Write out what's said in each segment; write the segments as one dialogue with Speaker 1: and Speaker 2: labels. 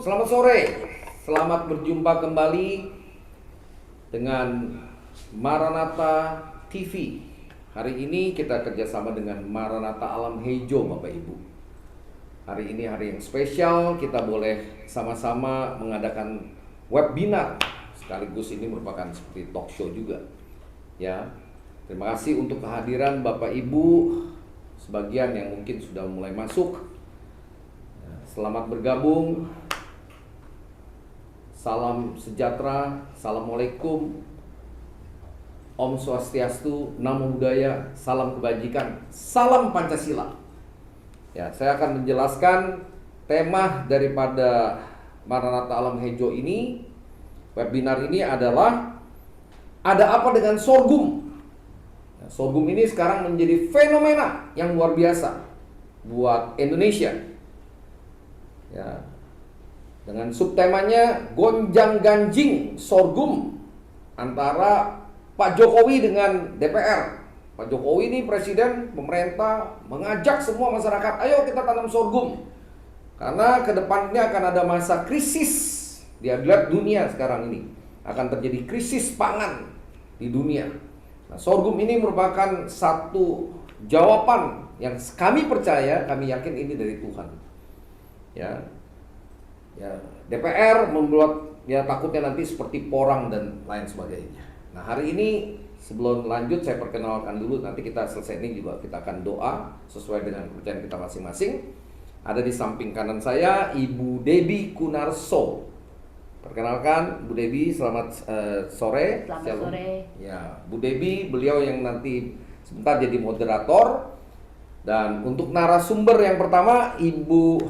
Speaker 1: selamat sore. Selamat berjumpa kembali dengan Maranatha TV. Hari ini kita kerjasama dengan Maranatha Alam Hejo, Bapak Ibu. Hari ini hari yang spesial, kita boleh sama-sama mengadakan webinar. Sekaligus ini merupakan seperti talk show juga. Ya, terima kasih untuk kehadiran Bapak Ibu, sebagian yang mungkin sudah mulai masuk. Selamat bergabung. Salam sejahtera, assalamualaikum, Om Swastiastu, Namo Buddhaya, salam kebajikan, salam Pancasila. Ya, saya akan menjelaskan tema daripada Maranatha Alam Hejo ini. Webinar ini adalah ada apa dengan sorghum. Nah, sorghum ini sekarang menjadi fenomena yang luar biasa buat Indonesia. Ya, dengan subtemanya gonjang-ganjing sorghum antara Pak Jokowi dengan DPR. Pak Jokowi ini presiden, pemerintah mengajak semua masyarakat, ayo kita tanam sorghum. Karena ke depannya akan ada masa krisis. Dia lihat dunia sekarang ini akan terjadi krisis pangan di dunia. Nah, sorghum ini merupakan satu jawaban yang kami percaya, kami yakin ini dari Tuhan. Ya, DPR membuat takutnya nanti seperti porang dan lain sebagainya. Nah, hari ini sebelum lanjut saya perkenalkan dulu, nanti kita selesai ini juga kita akan doa sesuai dengan kepercayaan kita masing-masing. Ada di samping kanan saya Ibu Debbie Kunarso. Perkenalkan Bu Debbie, selamat sore.
Speaker 2: Selamat sore.
Speaker 1: Ya, Bu Debbie, beliau yang nanti sebentar jadi moderator. Dan untuk narasumber yang pertama Ibu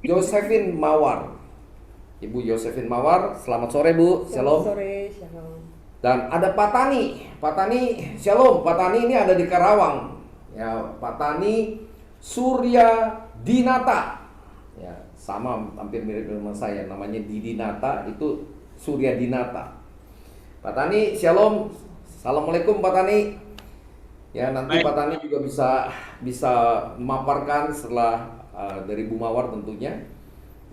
Speaker 1: Josephine Mawar. Ibu Josephine Mawar, selamat sore Bu. Shalom.
Speaker 2: Selamat sore, shalom.
Speaker 1: Dan ada Pak Tani. Pak Tani, shalom. Pak Tani ini ada di Karawang. Ya, Pak Tani Surya Dinata. Ya, sama hampir mirip dengan saya, namanya Didinata, itu Surya Dinata. Pak Tani, shalom. Assalamualaikum Pak Tani. Ya, nanti Pak Tani juga bisa memaparkan setelah dari Bu Mawar tentunya.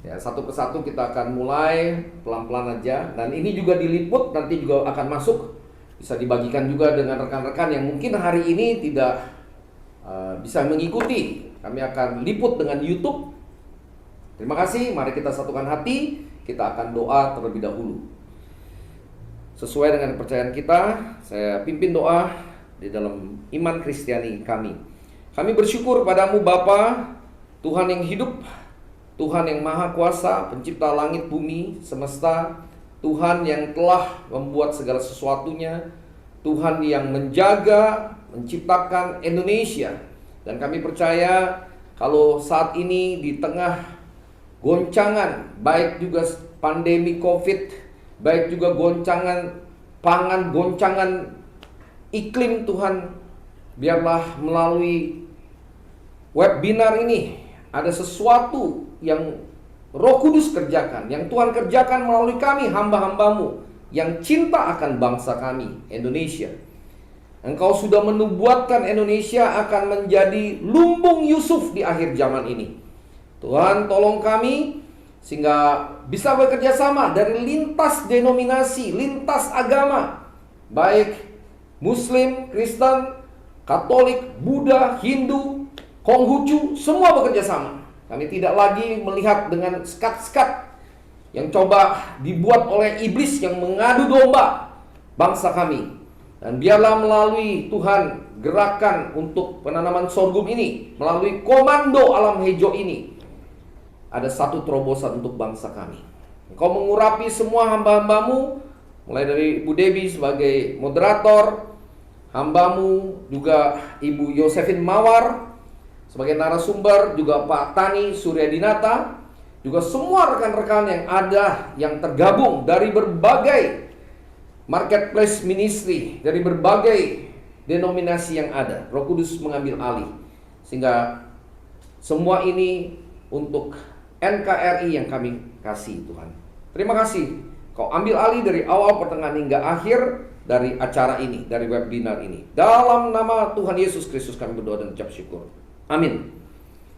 Speaker 1: Ya, satu persatu kita akan mulai pelan-pelan aja. Dan ini juga diliput, nanti juga akan masuk. Bisa dibagikan juga dengan rekan-rekan yang mungkin hari ini tidak bisa mengikuti. Kami akan liput dengan YouTube. Terima kasih, mari kita satukan hati. Kita akan doa terlebih dahulu. Sesuai dengan kepercayaan kita, saya pimpin doa di dalam iman Kristiani kami. Kami bersyukur padamu Bapa, Tuhan yang hidup, Tuhan yang maha kuasa, pencipta langit bumi semesta, Tuhan yang telah membuat segala sesuatunya, Tuhan yang menjaga, menciptakan Indonesia. Dan kami percaya kalau saat ini di tengah goncangan, baik juga pandemi COVID, baik juga goncangan pangan, goncangan iklim, Tuhan, biarlah melalui webinar ini ada sesuatu yang Roh Kudus kerjakan, yang Tuhan kerjakan melalui kami, hamba-hambamu yang cinta akan bangsa kami, Indonesia. Engkau sudah menubuatkan Indonesia akan menjadi lumbung Yusuf di akhir zaman ini. Tuhan, tolong kami sehingga bisa bekerja sama dari lintas denominasi, lintas agama, baik Muslim, Kristen, Katolik, Buddha, Hindu, Konghucu, semua bekerja sama. Kami tidak lagi melihat dengan sekat-sekat yang coba dibuat oleh iblis yang mengadu domba bangsa kami. Dan biarlah melalui Tuhan gerakan untuk penanaman sorghum ini, melalui komando alam hejo ini, ada satu terobosan untuk bangsa kami. Engkau mengurapi semua hamba-hambamu, mulai dari Bu Debbie sebagai moderator, hambamu juga Ibu Josephine Mawar sebagai narasumber, juga Pak Tani Surya Dinata, juga semua rekan-rekan yang ada yang tergabung dari berbagai marketplace ministry, dari berbagai denominasi yang ada. Roh Kudus mengambil alih sehingga semua ini untuk NKRI yang kami kasih, Tuhan. Terima kasih. Kau ambil alih dari awal, pertengahan hingga akhir dari acara ini, dari webinar ini. Dalam nama Tuhan Yesus Kristus kami berdoa dan ucap syukur. Amin.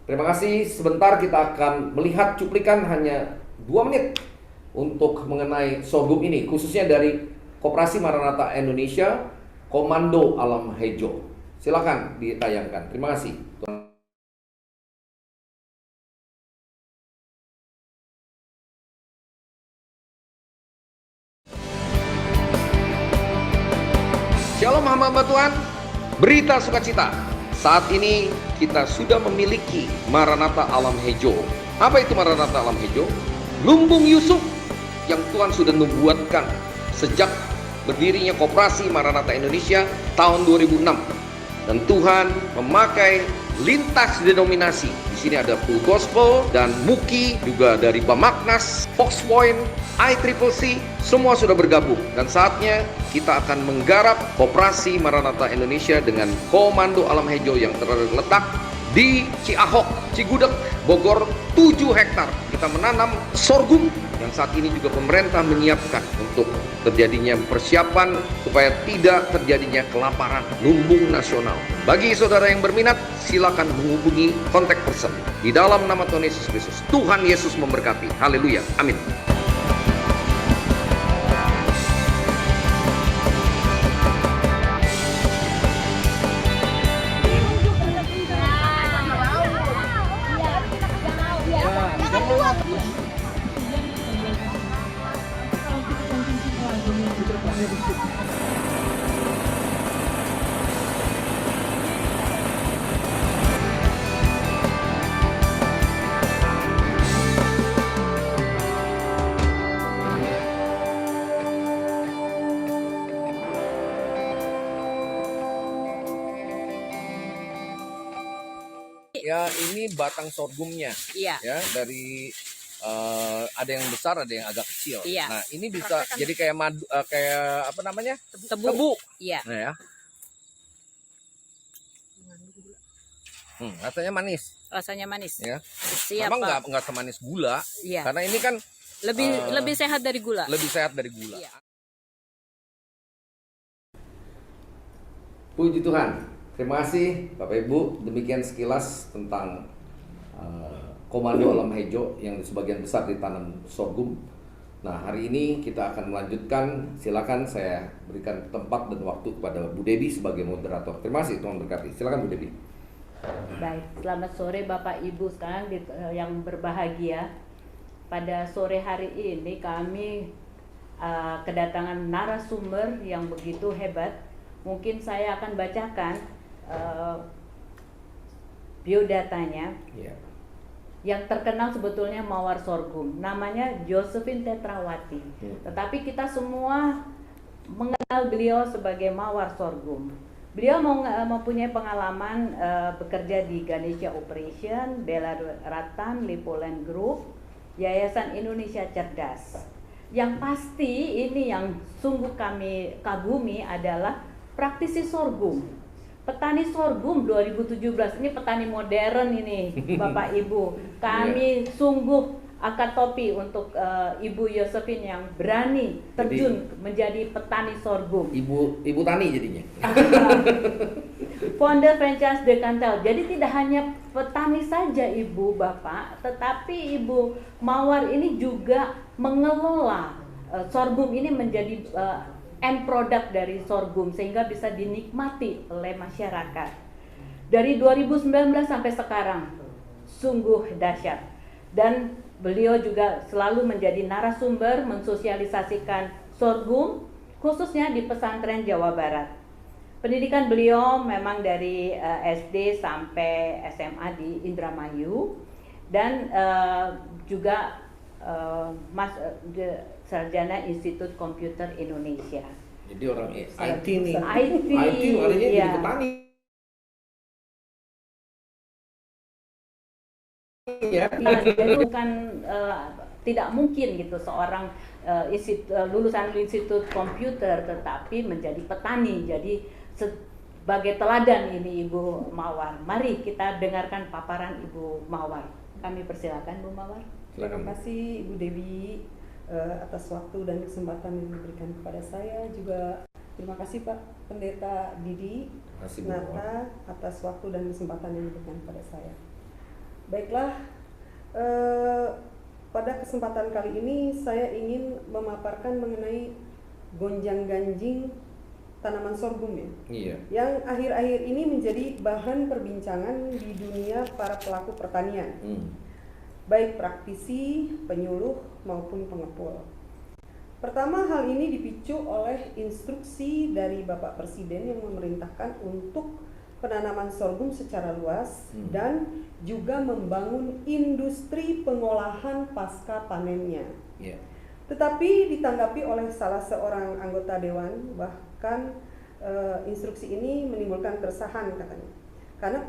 Speaker 1: Terima kasih. Sebentar kita akan melihat cuplikan hanya 2 menit untuk mengenai sorghum ini, khususnya dari Koperasi Maranatha Indonesia, Komando Alam Hejo. Silakan ditayangkan. Terima kasih. Shalom hamba Tuhan, berita sukacita. Saat ini kita sudah memiliki Maranatha Alam Hejo. Apa itu Maranatha Alam Hejo? Lumbung Yusuf yang Tuhan sudah nubuatkan sejak berdirinya Koperasi Maranatha Indonesia tahun 2006. Dan Tuhan memakai lintas denominasi. Di sini ada Full Gospel dan Muki, juga dari Bamaknas, Fox Point, ICCC, semua sudah bergabung. Dan saatnya kita akan menggarap Koperasi Maranatha Indonesia dengan Komando Alam Hejo yang terletak di Ciahok, Cigudeg, Bogor, 7 hektar. Kita menanam sorghum yang saat ini juga pemerintah menyiapkan untuk terjadinya persiapan supaya tidak terjadinya kelaparan lumbung nasional. Bagi saudara yang berminat, silakan menghubungi kontak person. Di dalam nama Tuhan Yesus Kristus, Tuhan Yesus memberkati. Haleluya. Amin. Ya, ini batang sorghumnya.
Speaker 2: Iya.
Speaker 1: Ya, dari ada yang besar, ada yang agak kecil.
Speaker 2: Iya.
Speaker 1: Nah, ini bisa jadi kayak madu, kayak apa namanya?
Speaker 2: Tebu. Iya.
Speaker 1: Nah, ya. Rasanya manis.
Speaker 2: Rasanya manis.
Speaker 1: Ya.
Speaker 2: Siap,
Speaker 1: Memang
Speaker 2: Pak.
Speaker 1: nggak semanis gula.
Speaker 2: Iya.
Speaker 1: Karena ini kan
Speaker 2: Lebih sehat dari gula.
Speaker 1: lebih sehat dari gula.
Speaker 2: Iya.
Speaker 1: Puji Tuhan. Terima kasih Bapak Ibu. Demikian sekilas tentang Komando Alam Hejo yang sebagian besar ditanam sorghum. Nah, hari ini kita akan melanjutkan. Silakan saya berikan tempat dan waktu kepada Bu Debi sebagai moderator. Terima kasih, Tuhan berkati. Silakan Bu Debi.
Speaker 3: Baik, selamat sore Bapak Ibu sekarang yang berbahagia. Pada sore hari ini kami kedatangan narasumber yang begitu hebat. Mungkin saya akan bacakan biodatanya.
Speaker 1: Yeah.
Speaker 3: Yang terkenal sebetulnya mawar sorghum, namanya Josephine Tetrawati. Tetapi kita semua mengenal beliau sebagai mawar sorghum. Beliau mempunyai pengalaman bekerja di Ganesha Operation, Bella Ratan, Lipoland Group, Yayasan Indonesia Cerdas. Yang pasti ini yang sungguh kami kagumi adalah praktisi sorghum. Petani sorghum 2017, ini petani modern ini Bapak Ibu. Kami sungguh angkat topi untuk Ibu Josephine yang berani terjun menjadi petani sorghum.
Speaker 1: Ibu tani jadinya.
Speaker 3: Founder franchise Decantel. Jadi tidak hanya petani saja Ibu Bapak, tetapi Ibu Mawar ini juga mengelola sorghum ini menjadi end product dari sorghum sehingga bisa dinikmati oleh masyarakat. Dari 2019 sampai sekarang sungguh dahsyat. Dan beliau juga selalu menjadi narasumber mensosialisasikan sorghum khususnya di pesantren Jawa Barat. Pendidikan beliau memang dari SD sampai SMA di Indramayu dan juga sarjana Institut Komputer Indonesia.
Speaker 1: Jadi orang IT nih.
Speaker 3: IT
Speaker 1: larinya
Speaker 3: iya.
Speaker 1: jadi petani. Ya.
Speaker 3: Jadi bukan tidak mungkin gitu seorang lulusan Institut Komputer tetapi menjadi petani. Jadi sebagai teladan ini Ibu Mawar. Mari kita dengarkan paparan Ibu Mawar. Kami persilakan Bu Mawar.
Speaker 4: Terima kasih Ibu Dewi atas waktu dan kesempatan yang diberikan kepada saya. Juga terima kasih Pak Pendeta Didi Nata atas waktu dan kesempatan yang diberikan kepada saya. Baiklah, pada kesempatan kali ini saya ingin memaparkan mengenai gonjang-ganjing tanaman sorghum ya.
Speaker 1: Iya.
Speaker 4: Yang akhir-akhir ini menjadi bahan perbincangan di dunia para pelaku pertanian. Baik praktisi, penyuluh maupun pengepul. Pertama, hal ini dipicu oleh instruksi dari Bapak Presiden yang memerintahkan untuk penanaman sorghum secara luas dan juga membangun industri pengolahan pasca panennya.
Speaker 1: Iya.
Speaker 4: Tetapi ditanggapi oleh salah seorang anggota dewan, bahkan instruksi ini menimbulkan keresahan katanya. Karena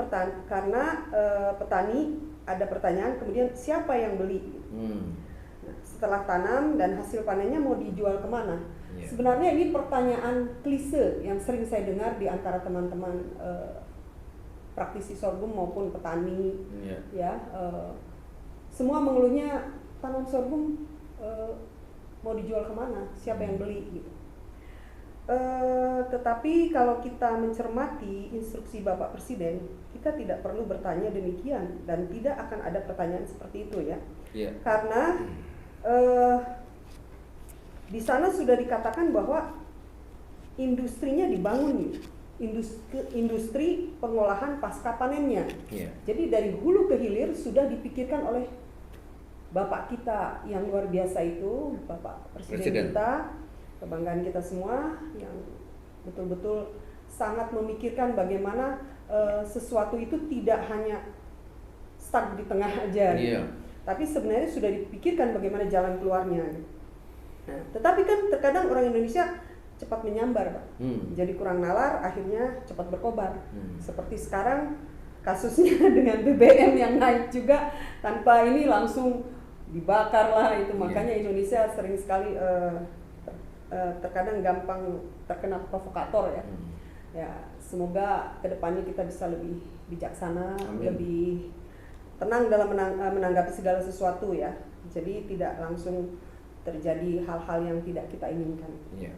Speaker 4: petani ada pertanyaan, kemudian siapa yang beli? Nah, setelah tanam dan hasil panennya mau dijual kemana?
Speaker 1: Yeah.
Speaker 4: Sebenarnya ini pertanyaan klise yang sering saya dengar di antara teman-teman praktisi sorghum maupun petani. Ya, semua mengeluhnya tanam sorghum mau dijual kemana? Siapa yang beli? Gitu. Tetapi kalau kita mencermati instruksi Bapak Presiden, kita tidak perlu bertanya demikian dan tidak akan ada pertanyaan seperti itu ya.
Speaker 1: Yeah.
Speaker 4: Karena di sana sudah dikatakan bahwa industrinya dibangun, industri pengolahan pasca panennya.
Speaker 1: Yeah.
Speaker 4: Jadi dari hulu ke hilir sudah dipikirkan oleh Bapak kita yang luar biasa itu, Bapak Presiden kita, kebanggaan kita semua yang betul-betul sangat memikirkan bagaimana sesuatu itu tidak hanya stuck di tengah aja.
Speaker 1: Yeah.
Speaker 4: Tapi sebenarnya sudah dipikirkan bagaimana jalan keluarnya. Nah, tetapi kan terkadang orang Indonesia cepat menyambar, Pak. Jadi kurang nalar, akhirnya cepat berkobar. Seperti sekarang kasusnya dengan BBM yang naik juga, tanpa ini langsung dibakar lah itu. Makanya Indonesia sering sekali terkadang gampang terkena provokator ya. Ya, semoga kedepannya kita bisa lebih bijaksana, lebih tenang dalam menanggapi segala sesuatu ya. Jadi tidak langsung terjadi hal-hal yang tidak kita inginkan.
Speaker 1: Yeah.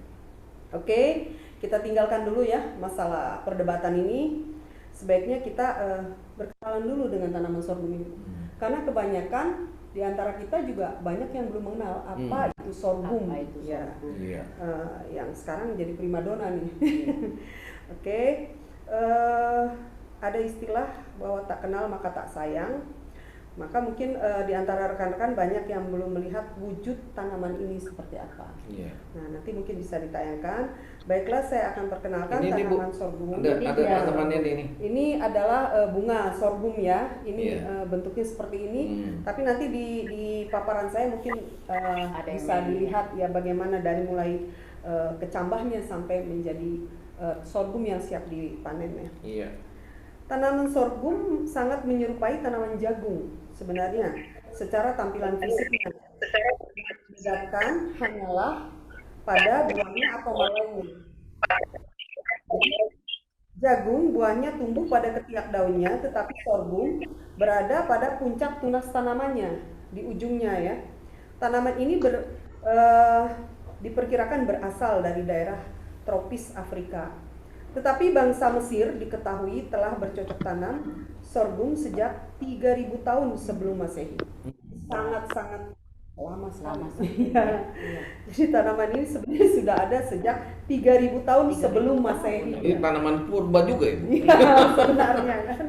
Speaker 4: Oke, kita tinggalkan dulu ya masalah perdebatan ini. Sebaiknya kita berkenalan dulu dengan tanaman sorghum ini. Karena kebanyakan di antara kita juga banyak yang belum mengenal apa itu sorghum.
Speaker 3: Apa itu sorghum?
Speaker 1: Iya.
Speaker 4: Yang sekarang jadi primadona nih. Oke. Ada istilah bahwa tak kenal maka tak sayang. Maka mungkin di antara rekan-rekan banyak yang belum melihat wujud tanaman ini seperti apa.
Speaker 1: Yeah.
Speaker 4: Nah, nanti mungkin bisa ditayangkan. Baiklah, saya akan perkenalkan
Speaker 1: Ini,
Speaker 4: tanaman
Speaker 1: Bu,
Speaker 4: sorghum.
Speaker 1: ada tanamannya ini.
Speaker 4: Ini adalah bunga sorghum ya. Ini bentuknya seperti ini. Tapi nanti di paparan saya mungkin bisa dilihat ya bagaimana dari mulai kecambahnya sampai menjadi sorghum yang siap dipanen ya.
Speaker 1: Iya.
Speaker 4: Tanaman sorghum sangat menyerupai tanaman jagung sebenarnya secara tampilan fisiknya. Membedakan hanyalah pada buahnya atau malainya. Jagung buahnya tumbuh pada ketiak daunnya, tetapi sorghum berada pada puncak tunas tanamannya di ujungnya ya. Tanaman ini diperkirakan berasal dari daerah tropis Afrika. Tetapi bangsa Mesir diketahui telah bercocok tanam sorghum sejak 3000 tahun sebelum Masehi. Sangat-sangat lama sekali. Ya. Jadi tanaman ini sebenarnya sudah ada sejak 3000 tahun sebelum Masehi.
Speaker 1: Ini tanaman purba juga ya, Bu?
Speaker 4: Iya, sebenarnya kan.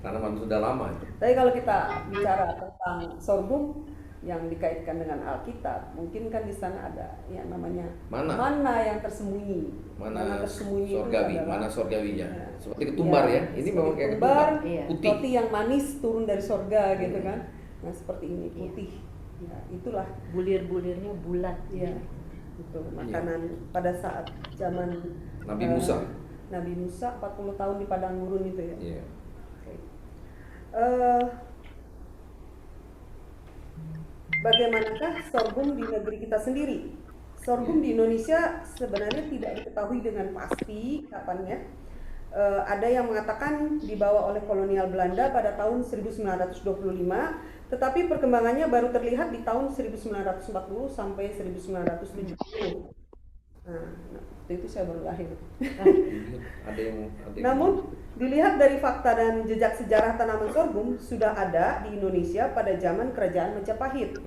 Speaker 1: Tanaman sudah lama itu.
Speaker 4: Tapi kalau kita bicara tentang sorghum yang dikaitkan dengan Alkitab, mungkin kan di sana ada yang namanya mana yang tersembunyi. Mana tersembunyi
Speaker 1: sorgawi,
Speaker 4: itu adalah,
Speaker 1: mana sorgawinya. Seperti ketumbar ya. Ini memang kayak
Speaker 4: ketumbar,
Speaker 1: putih.
Speaker 4: roti yang manis turun dari sorga gitu kan. Nah, seperti ini putih. Ya, itulah
Speaker 3: Bulir-bulirnya bulat.
Speaker 4: ya. Itu makanan pada saat zaman
Speaker 1: Nabi Musa.
Speaker 4: Nabi Musa 40 tahun di padang gurun itu ya.
Speaker 1: Iya.
Speaker 4: Oke. Bagaimanakah sorghum di negeri kita sendiri? Sorghum di Indonesia sebenarnya tidak diketahui dengan pasti kapannya. Ada yang mengatakan dibawa oleh kolonial Belanda pada tahun 1925, tetapi perkembangannya baru terlihat di tahun 1940 sampai 1970. waktu itu saya baru lahir.
Speaker 1: Ada yang
Speaker 4: Namun, dilihat dari fakta dan jejak sejarah tanaman sorghum sudah ada di Indonesia pada zaman Kerajaan Majapahit.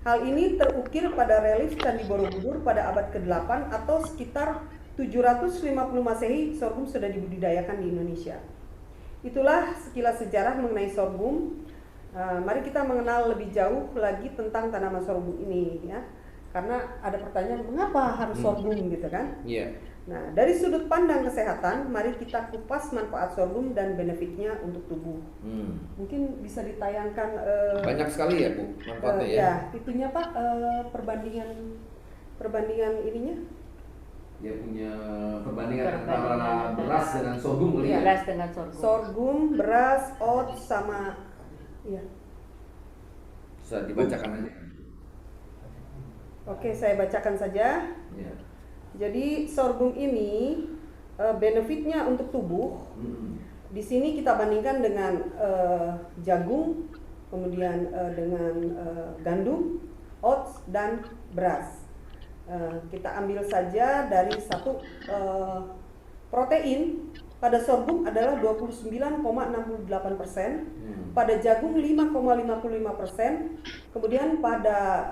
Speaker 4: Hal ini terukir pada relief Candi Borobudur pada abad ke-8 atau sekitar 750 Masehi, sorghum sudah dibudidayakan di Indonesia. Itulah sekilas sejarah mengenai sorghum. Mari kita mengenal lebih jauh lagi tentang tanaman sorghum ini, ya. Karena ada pertanyaan, mengapa harus sorghum gitu kan?
Speaker 1: Iya.
Speaker 4: Nah, dari sudut pandang kesehatan, mari kita kupas manfaat sorghum dan benefitnya untuk tubuh. Mungkin bisa ditayangkan
Speaker 1: Banyak sekali ya Bu manfaatnya ya.
Speaker 4: ya, itunya Pak, perbandingan ininya.
Speaker 1: Dia punya perbandingan antara beras dengan sorghum kali ya.
Speaker 3: Beras dengan sorghum.
Speaker 4: Sorghum, beras, oats sama ya.
Speaker 1: Bisa dibacakan aja.
Speaker 4: Oke, saya bacakan saja.
Speaker 1: Ya.
Speaker 4: Jadi sorghum ini benefitnya untuk tubuh. Di sini kita bandingkan dengan jagung, kemudian dengan gandum, oats dan beras. Kita ambil saja dari satu protein pada sorghum adalah 29,68%, pada jagung 5,55%, kemudian pada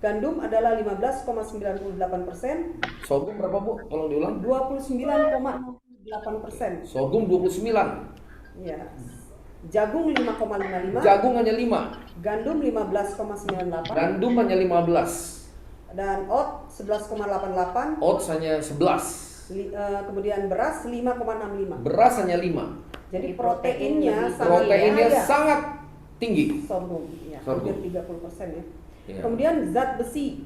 Speaker 4: gandum adalah 15,98%.
Speaker 1: Sorghum berapa Bu? Tolong diulang.
Speaker 4: 29,68%.
Speaker 1: Sorghum 29.
Speaker 4: Ya. Jagung 5,55.
Speaker 1: Jagung hanya 5.
Speaker 4: Gandum 15,98.
Speaker 1: Gandum hanya 15.
Speaker 4: Dan oat 11,88.
Speaker 1: Oats hanya 11.
Speaker 4: Kemudian beras 5,65.
Speaker 1: Beras hanya 5.
Speaker 4: Jadi proteinnya sangat
Speaker 1: Proteinnya
Speaker 4: kaya.
Speaker 1: sangat tinggi.
Speaker 4: Sorghum, ya,
Speaker 1: Sorghum.
Speaker 4: hampir 30% ya.
Speaker 1: Ya.
Speaker 4: Kemudian zat besi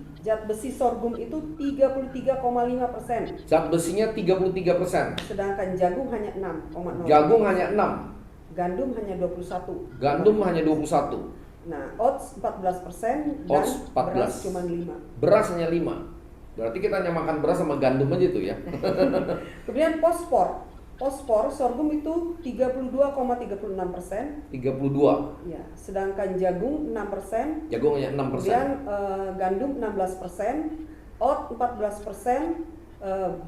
Speaker 4: sorghum itu 33,5%.
Speaker 1: Zat besinya 33%.
Speaker 4: Sedangkan jagung hanya 6,0.
Speaker 1: Jagung hanya 6.
Speaker 4: Gandum hanya 21.
Speaker 1: Gandum hanya 21.
Speaker 4: Nah, oats 14% dan
Speaker 1: Oats 14.
Speaker 4: beras cuma 5.
Speaker 1: Beras hanya 5. Berarti kita hanya makan beras sama gandum aja tuh ya.
Speaker 4: Kemudian fosfor sorghum itu 32,36%.
Speaker 1: 32.
Speaker 4: Ya, sedangkan jagung 6%.
Speaker 1: Jagung hanya 6%.
Speaker 4: Kemudian gandum 16%, oat 14%,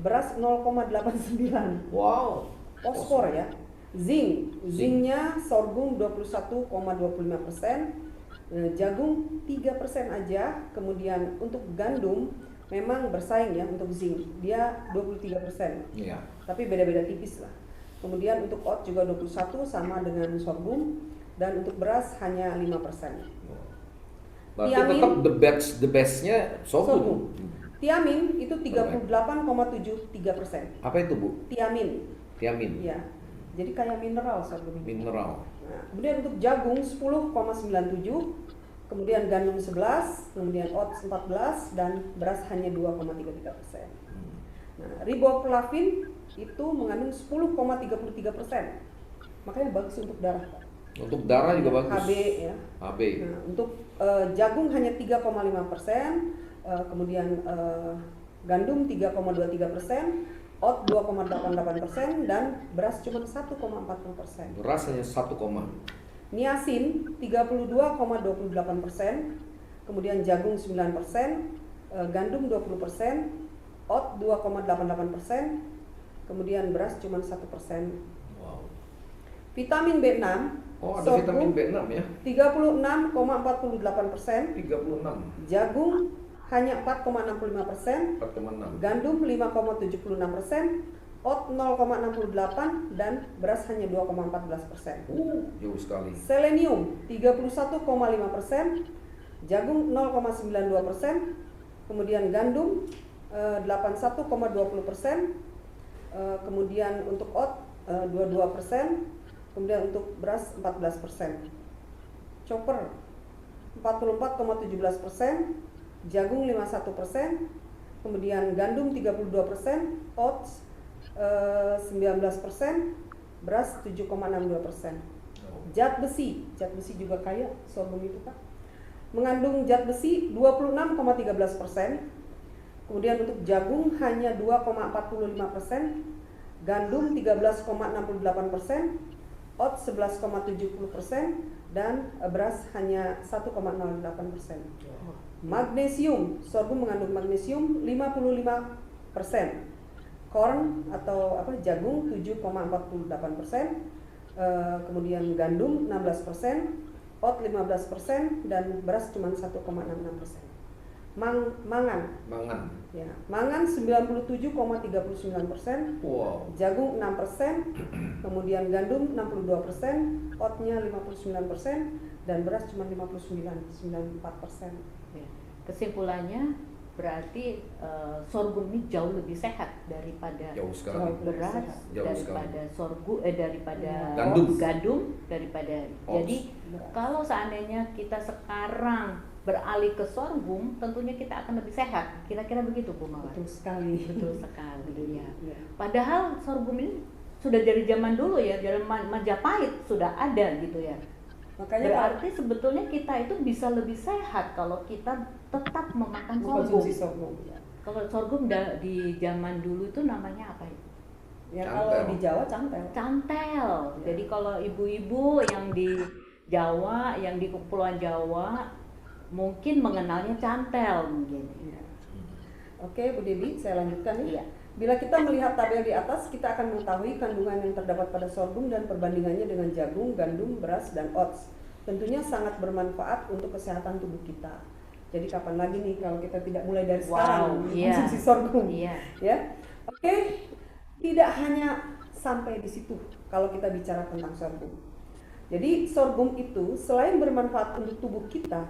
Speaker 4: beras 0,89.
Speaker 1: Wow.
Speaker 4: Fosfor ya. Zinknya sorghum 21,25%, jagung 3% aja. Kemudian untuk gandum memang bersaing ya untuk zinc, dia 23%.
Speaker 1: Iya.
Speaker 4: Tapi beda-beda tipis lah. Kemudian untuk oat juga 21 sama dengan sorghum, dan untuk beras hanya 5%.
Speaker 1: Berarti
Speaker 4: Tiamin.
Speaker 1: tetap the bestnya sorghum.
Speaker 4: Tiamin itu 38,73%.
Speaker 1: Apa itu Bu?
Speaker 4: Tiamin.
Speaker 1: Tiamin.
Speaker 4: Ya. Jadi kayak mineral sorghum ini.
Speaker 1: Mineral.
Speaker 4: Nah, kemudian untuk jagung 10,97, kemudian gandum 11, kemudian oats 14, dan beras hanya 2,33%. Nah, riboflavin itu mengandung 10,33%. Makanya bagus untuk darah, Pak.
Speaker 1: Untuk darah juga bagus.
Speaker 4: HB ya.
Speaker 1: HB.
Speaker 4: Nah, untuk jagung hanya 3,5%, kemudian gandum 3,23%, oat 2,88%, dan beras cuma 1,40%.
Speaker 1: Beras hanya 1,
Speaker 4: Niacin 32,28%, kemudian jagung 9%, gandum 20%, oat 2,88%, kemudian beras cuma 1%.
Speaker 1: wow.
Speaker 4: Vitamin B6,
Speaker 1: Oh, ada
Speaker 4: sorghum
Speaker 1: vitamin B6 ya.
Speaker 4: 36,48%,
Speaker 1: 36.
Speaker 4: jagung hanya 4,65%,
Speaker 1: 4,6.
Speaker 4: gandum 5,76%, oat 0,68%, dan beras hanya 2,14%.
Speaker 1: Jauh sekali.
Speaker 4: Selenium 31,5%, jagung 0,92%, kemudian gandum 81,20%, kemudian untuk oat 22%, kemudian untuk beras 14%. Copper 44,17%, jagung 51%, kemudian gandum 32%, oats 19%, beras 7,62%. Zat besi juga kaya sorghum itu Pak. Mengandung zat besi 26,13%. Kemudian untuk jagung hanya 2,45%, gandum 13,68%, oats 11,70%, dan beras hanya 1,08%. Magnesium, sorghum mengandung magnesium 55%. Corn atau jagung 7,48%, kemudian gandum 16%, oat 15%, dan beras cuma 1,66%. Mangan, ya, mangan 97,39%,
Speaker 1: Wow.
Speaker 4: jagung 6%, kemudian gandum 62%, oatnya 59%, dan beras cuma 94%.
Speaker 3: Ya. Kesimpulannya berarti sorghum ini jauh lebih sehat daripada
Speaker 1: Jauh sekali.
Speaker 3: beras,
Speaker 1: Jauh
Speaker 3: daripada daripada
Speaker 1: Gandum.
Speaker 3: daripada.
Speaker 1: Oats.
Speaker 3: Jadi kalau seandainya kita sekarang beralih ke sorghum, tentunya kita akan lebih sehat. Kira-kira begitu, Bu Mawar?
Speaker 4: Betul sekali.
Speaker 3: Betul sekali. Ya.
Speaker 4: Ya.
Speaker 3: Padahal sorghum ini sudah dari zaman dulu ya, zaman Majapahit sudah ada gitu ya.
Speaker 4: Makanya
Speaker 3: Berarti sebetulnya kita itu bisa lebih sehat kalau kita tetap memakan sorghum.
Speaker 4: mengkonsumsi sorghum.
Speaker 3: Kalau sorghum di zaman dulu itu namanya apa itu?
Speaker 4: Ya,
Speaker 1: Cantel.
Speaker 4: kalau di Jawa cantel.
Speaker 3: Cantel. Jadi kalau ibu-ibu yang di Jawa, yang di Kepulauan Jawa mungkin mengenalnya cantel mungkin.
Speaker 4: Ya. Oke, Bu Dewi, saya lanjutkan nih.
Speaker 3: Iya.
Speaker 4: Bila kita melihat tabel di atas, kita akan mengetahui kandungan yang terdapat pada sorghum dan perbandingannya dengan jagung, gandum, beras, dan oats. Tentunya sangat bermanfaat untuk kesehatan tubuh kita. Jadi kapan lagi nih kalau kita tidak mulai dari sekarang konsumsi sorghum?
Speaker 3: Iya.
Speaker 4: Ya, oke. Tidak hanya sampai di situ kalau kita bicara tentang sorghum. Jadi sorghum itu selain bermanfaat untuk tubuh kita,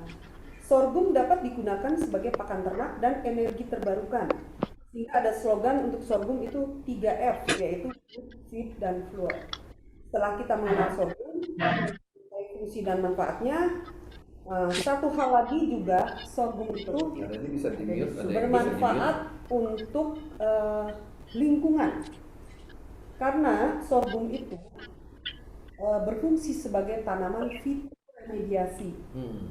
Speaker 4: sorghum dapat digunakan sebagai pakan ternak dan energi terbarukan. Sehingga ada slogan untuk sorghum itu 3F, yaitu food, feed, dan fluor. Setelah kita mengenal sorghum, fungsi dan manfaatnya, satu hal lagi juga sorghum itu
Speaker 1: Ini bisa di-mute, ada yang bisa
Speaker 4: bermanfaat untuk lingkungan. Karena sorghum itu berfungsi sebagai tanaman fitoremediasi,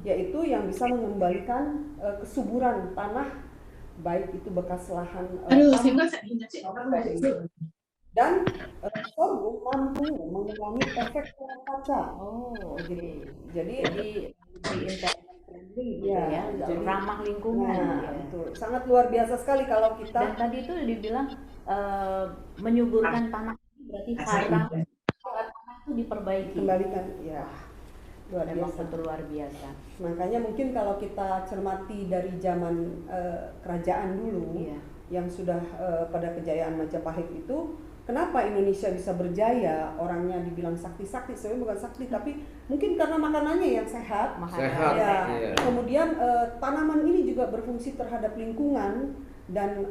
Speaker 4: yaitu yang bisa mengembalikan kesuburan tanah, baik itu bekas lahan dan sorghum mampu mengurangi efek lahan kaca.
Speaker 3: Oh, oke.
Speaker 4: Jadi
Speaker 3: Jadi environment friendly gitu
Speaker 4: ya,
Speaker 3: ya,
Speaker 4: jadi
Speaker 3: ramah lingkungan.
Speaker 4: nah,
Speaker 3: Ya.
Speaker 4: betul. Sangat luar biasa sekali kalau kita
Speaker 3: Dan tadi itu dibilang menyuburkan tanah, berarti tanah itu diperbaiki.
Speaker 4: kembalikan, ya, luar
Speaker 3: Memang
Speaker 4: biasa.
Speaker 3: betul luar biasa.
Speaker 4: Makanya mungkin kalau kita cermati dari zaman kerajaan dulu,
Speaker 3: Iya.
Speaker 4: yang sudah pada kejayaan Majapahit itu, kenapa Indonesia bisa berjaya? Orangnya dibilang sakti-sakti, sebenarnya bukan sakti, tapi mungkin karena makanannya yang sehat.
Speaker 1: Sehat.
Speaker 4: Ya,
Speaker 1: Iya.
Speaker 4: kemudian tanaman ini juga berfungsi terhadap lingkungan dan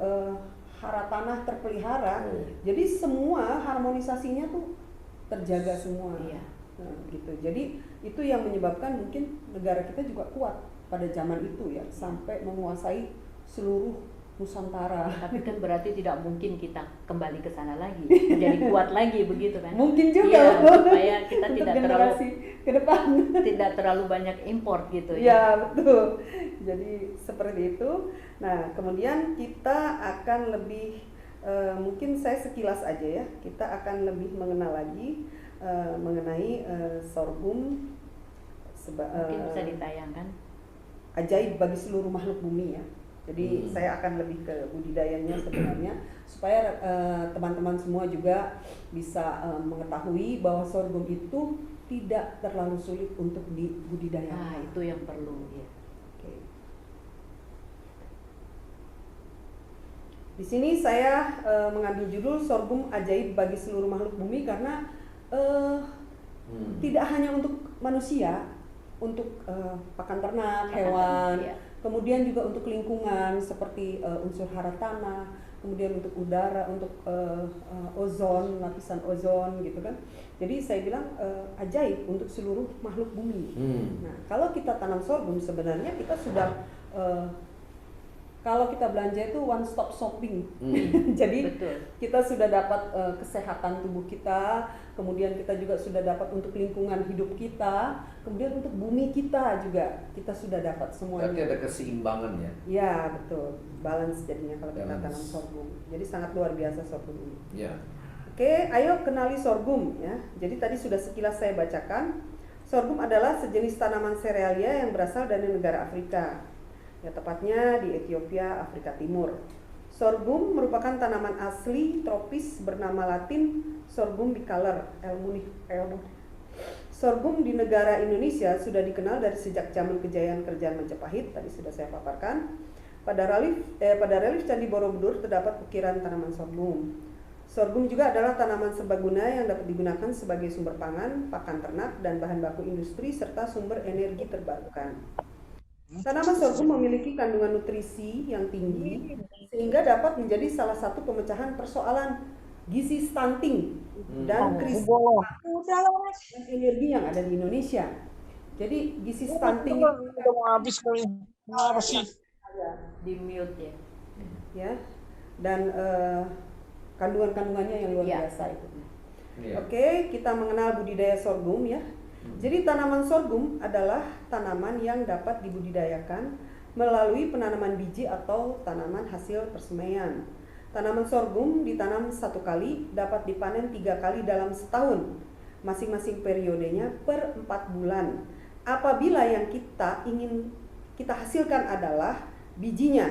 Speaker 4: hara tanah terpelihara. Jadi semua harmonisasinya tuh terjaga semua.
Speaker 3: Iya.
Speaker 4: Nah, gitu. Jadi itu yang menyebabkan mungkin negara kita juga kuat pada zaman itu ya, sampai menguasai seluruh Nusantara.
Speaker 3: Tapi kan berarti tidak mungkin kita kembali ke sana lagi, menjadi kuat lagi begitu kan?
Speaker 4: Mungkin juga
Speaker 3: Iya, supaya kita
Speaker 4: untuk
Speaker 3: tidak terlalu
Speaker 4: generasi ke depan.
Speaker 3: tidak terlalu banyak import gitu
Speaker 4: Ya, betul. Jadi seperti itu. Nah, kemudian kita akan lebih mungkin saya sekilas aja ya. Kita akan lebih mengenal lagi mengenai sorghum
Speaker 3: Mungkin bisa ditayangkan.
Speaker 4: ajaib bagi seluruh makhluk bumi ya. Jadi saya akan lebih ke budidayanya sebenarnya supaya teman-teman semua juga bisa mengetahui bahwa sorghum itu tidak terlalu sulit untuk dibudidayakan.
Speaker 3: Nah, itu yang perlu ya.
Speaker 4: Oke. Di sini saya mengambil judul sorghum ajaib bagi seluruh makhluk bumi karena tidak hanya untuk manusia, untuk pakan ternak, hewan,
Speaker 3: iya.
Speaker 4: kemudian juga untuk lingkungan seperti unsur hara tanah, kemudian untuk udara, untuk ozon, lapisan ozon gitu kan. Jadi saya bilang ajaib untuk seluruh makhluk bumi. Nah, kalau kita tanam sorghum sebenarnya kita sudah kalau kita belanja itu one stop shopping. Jadi
Speaker 3: Betul.
Speaker 4: kita sudah dapat kesehatan tubuh kita, kemudian kita juga sudah dapat untuk lingkungan hidup kita, kemudian untuk bumi kita juga kita sudah dapat semuanya.
Speaker 1: Berarti ada keseimbangan ya.
Speaker 4: Ya, betul. Balance jadinya kalau kita
Speaker 1: Balance.
Speaker 4: tanam sorghum. Jadi sangat luar biasa sorghum ini.
Speaker 1: Ya.
Speaker 4: Oke, ayo kenali sorghum ya. Jadi tadi sudah sekilas saya bacakan. Sorghum adalah sejenis tanaman serealia yang berasal dari negara Afrika. Ya, tepatnya di Ethiopia, Afrika Timur. Sorghum merupakan tanaman asli tropis bernama Latin Sorghum bicolor, Sorghum di negara Indonesia sudah dikenal dari sejak zaman kejayaan kerajaan Majapahit, tadi sudah saya paparkan. Pada relief Candi Borobudur terdapat ukiran tanaman sorghum. Sorghum juga adalah tanaman serbaguna yang dapat digunakan sebagai sumber pangan, pakan ternak, dan bahan baku industri serta sumber energi terbarukan. Tanaman sorghum memiliki kandungan nutrisi yang tinggi sehingga dapat menjadi salah satu pemecahan persoalan gizi stunting dan krisis dan energi yang ada di Indonesia. Jadi gizi stunting itu
Speaker 5: habis kali. Apa sih?
Speaker 3: Di mute ya.
Speaker 4: Ya, dan kandungan-kandungannya yang luar biasa itu.
Speaker 1: Iya.
Speaker 4: Oke, kita mengenal budidaya sorghum ya. Jadi tanaman sorghum adalah tanaman yang dapat dibudidayakan melalui penanaman biji atau tanaman hasil persemaian. Tanaman sorghum ditanam 1 kali, dapat dipanen 3 kali dalam setahun, masing-masing periodenya per 4 bulan. Apabila yang kita hasilkan adalah bijinya.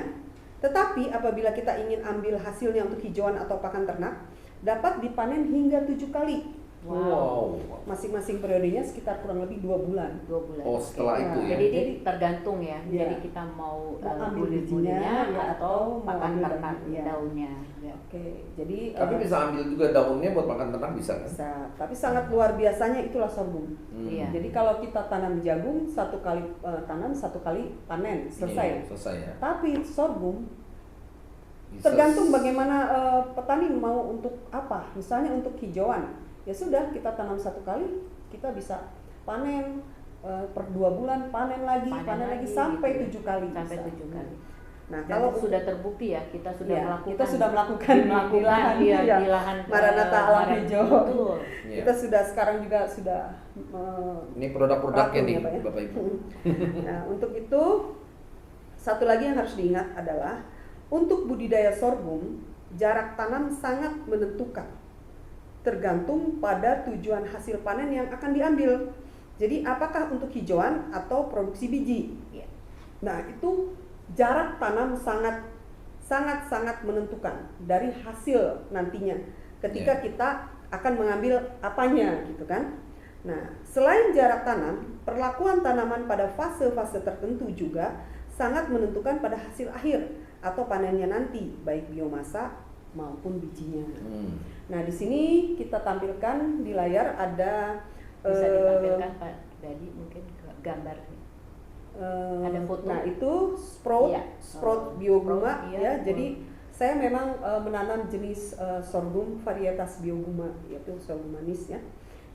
Speaker 4: Tetapi apabila kita ingin ambil hasilnya untuk hijauan atau pakan ternak, dapat dipanen hingga 7 kali.
Speaker 1: Wow.
Speaker 4: Masing-masing periodenya sekitar kurang lebih 2 bulan.
Speaker 3: 2 bulan.
Speaker 1: Oh, setelah
Speaker 4: Oke.
Speaker 1: itu ya.
Speaker 3: Jadi ini tergantung ya.
Speaker 4: Iya.
Speaker 3: Jadi kita mau
Speaker 4: ambil
Speaker 3: bulir-bulirnya
Speaker 4: bijinya, ya,
Speaker 3: atau
Speaker 4: atau mau
Speaker 3: pakan
Speaker 4: ambil
Speaker 3: ternak
Speaker 4: iya.
Speaker 3: daunnya. Ya.
Speaker 4: Oke, jadi
Speaker 1: Tapi bisa ambil juga daunnya buat makan ternak bisa kan?
Speaker 4: bisa. Tapi sangat luar biasanya itulah sorghum.
Speaker 3: Iya.
Speaker 4: Jadi kalau kita tanam jagung 1 kali tanam 1 kali panen selesai.
Speaker 1: Iya, selesai ya.
Speaker 4: Tapi sorghum
Speaker 1: Bisa
Speaker 4: tergantung bagaimana petani mau untuk apa. Misalnya untuk hijauan, ya sudah kita tanam 1 kali, kita bisa panen per 2 bulan, panen lagi sampai
Speaker 3: gitu.
Speaker 4: 7 kali.
Speaker 3: Sampai
Speaker 4: bisa.
Speaker 3: 7 kali.
Speaker 4: Nah,
Speaker 3: Dan
Speaker 4: kalau
Speaker 3: sudah terbukti ya, kita sudah
Speaker 4: ya,
Speaker 3: melakukan.
Speaker 4: kita sudah melakukan di lahan,
Speaker 3: iya,
Speaker 4: ya,
Speaker 3: di lahan
Speaker 4: Maranatha Alam
Speaker 3: Maranatha,
Speaker 4: Hijau.
Speaker 3: betul.
Speaker 1: Iya.
Speaker 4: Kita sudah sekarang juga sudah
Speaker 1: Ini produk-produknya
Speaker 4: Ratung
Speaker 1: nih,
Speaker 4: ya, Pak, ya?
Speaker 1: Bapak Ibu.
Speaker 4: Nah, untuk itu satu lagi yang harus diingat adalah untuk budidaya sorghum, jarak tanam sangat menentukan. Tergantung pada tujuan hasil panen yang akan diambil. Jadi apakah untuk hijauan atau produksi biji?
Speaker 3: Iya.
Speaker 4: Nah, itu jarak tanam sangat menentukan dari hasil nantinya ketika kita akan mengambil apanya gitu kan. Nah, selain jarak tanam, perlakuan tanaman pada fase-fase tertentu juga sangat menentukan pada hasil akhir atau panennya nanti, baik biomasa maupun bijinya. Nah, di sini kita tampilkan di layar ada
Speaker 3: Bisa ditampilkan Pak Dadi mungkin gambar. Ada foto.
Speaker 4: Nah, itu sprout
Speaker 3: Iya.
Speaker 4: sprout bioguma
Speaker 3: Sprout, iya,
Speaker 4: ya.
Speaker 3: betul.
Speaker 4: Jadi saya memang menanam jenis sorghum varietas bioguma, yaitu sorghum manis ya,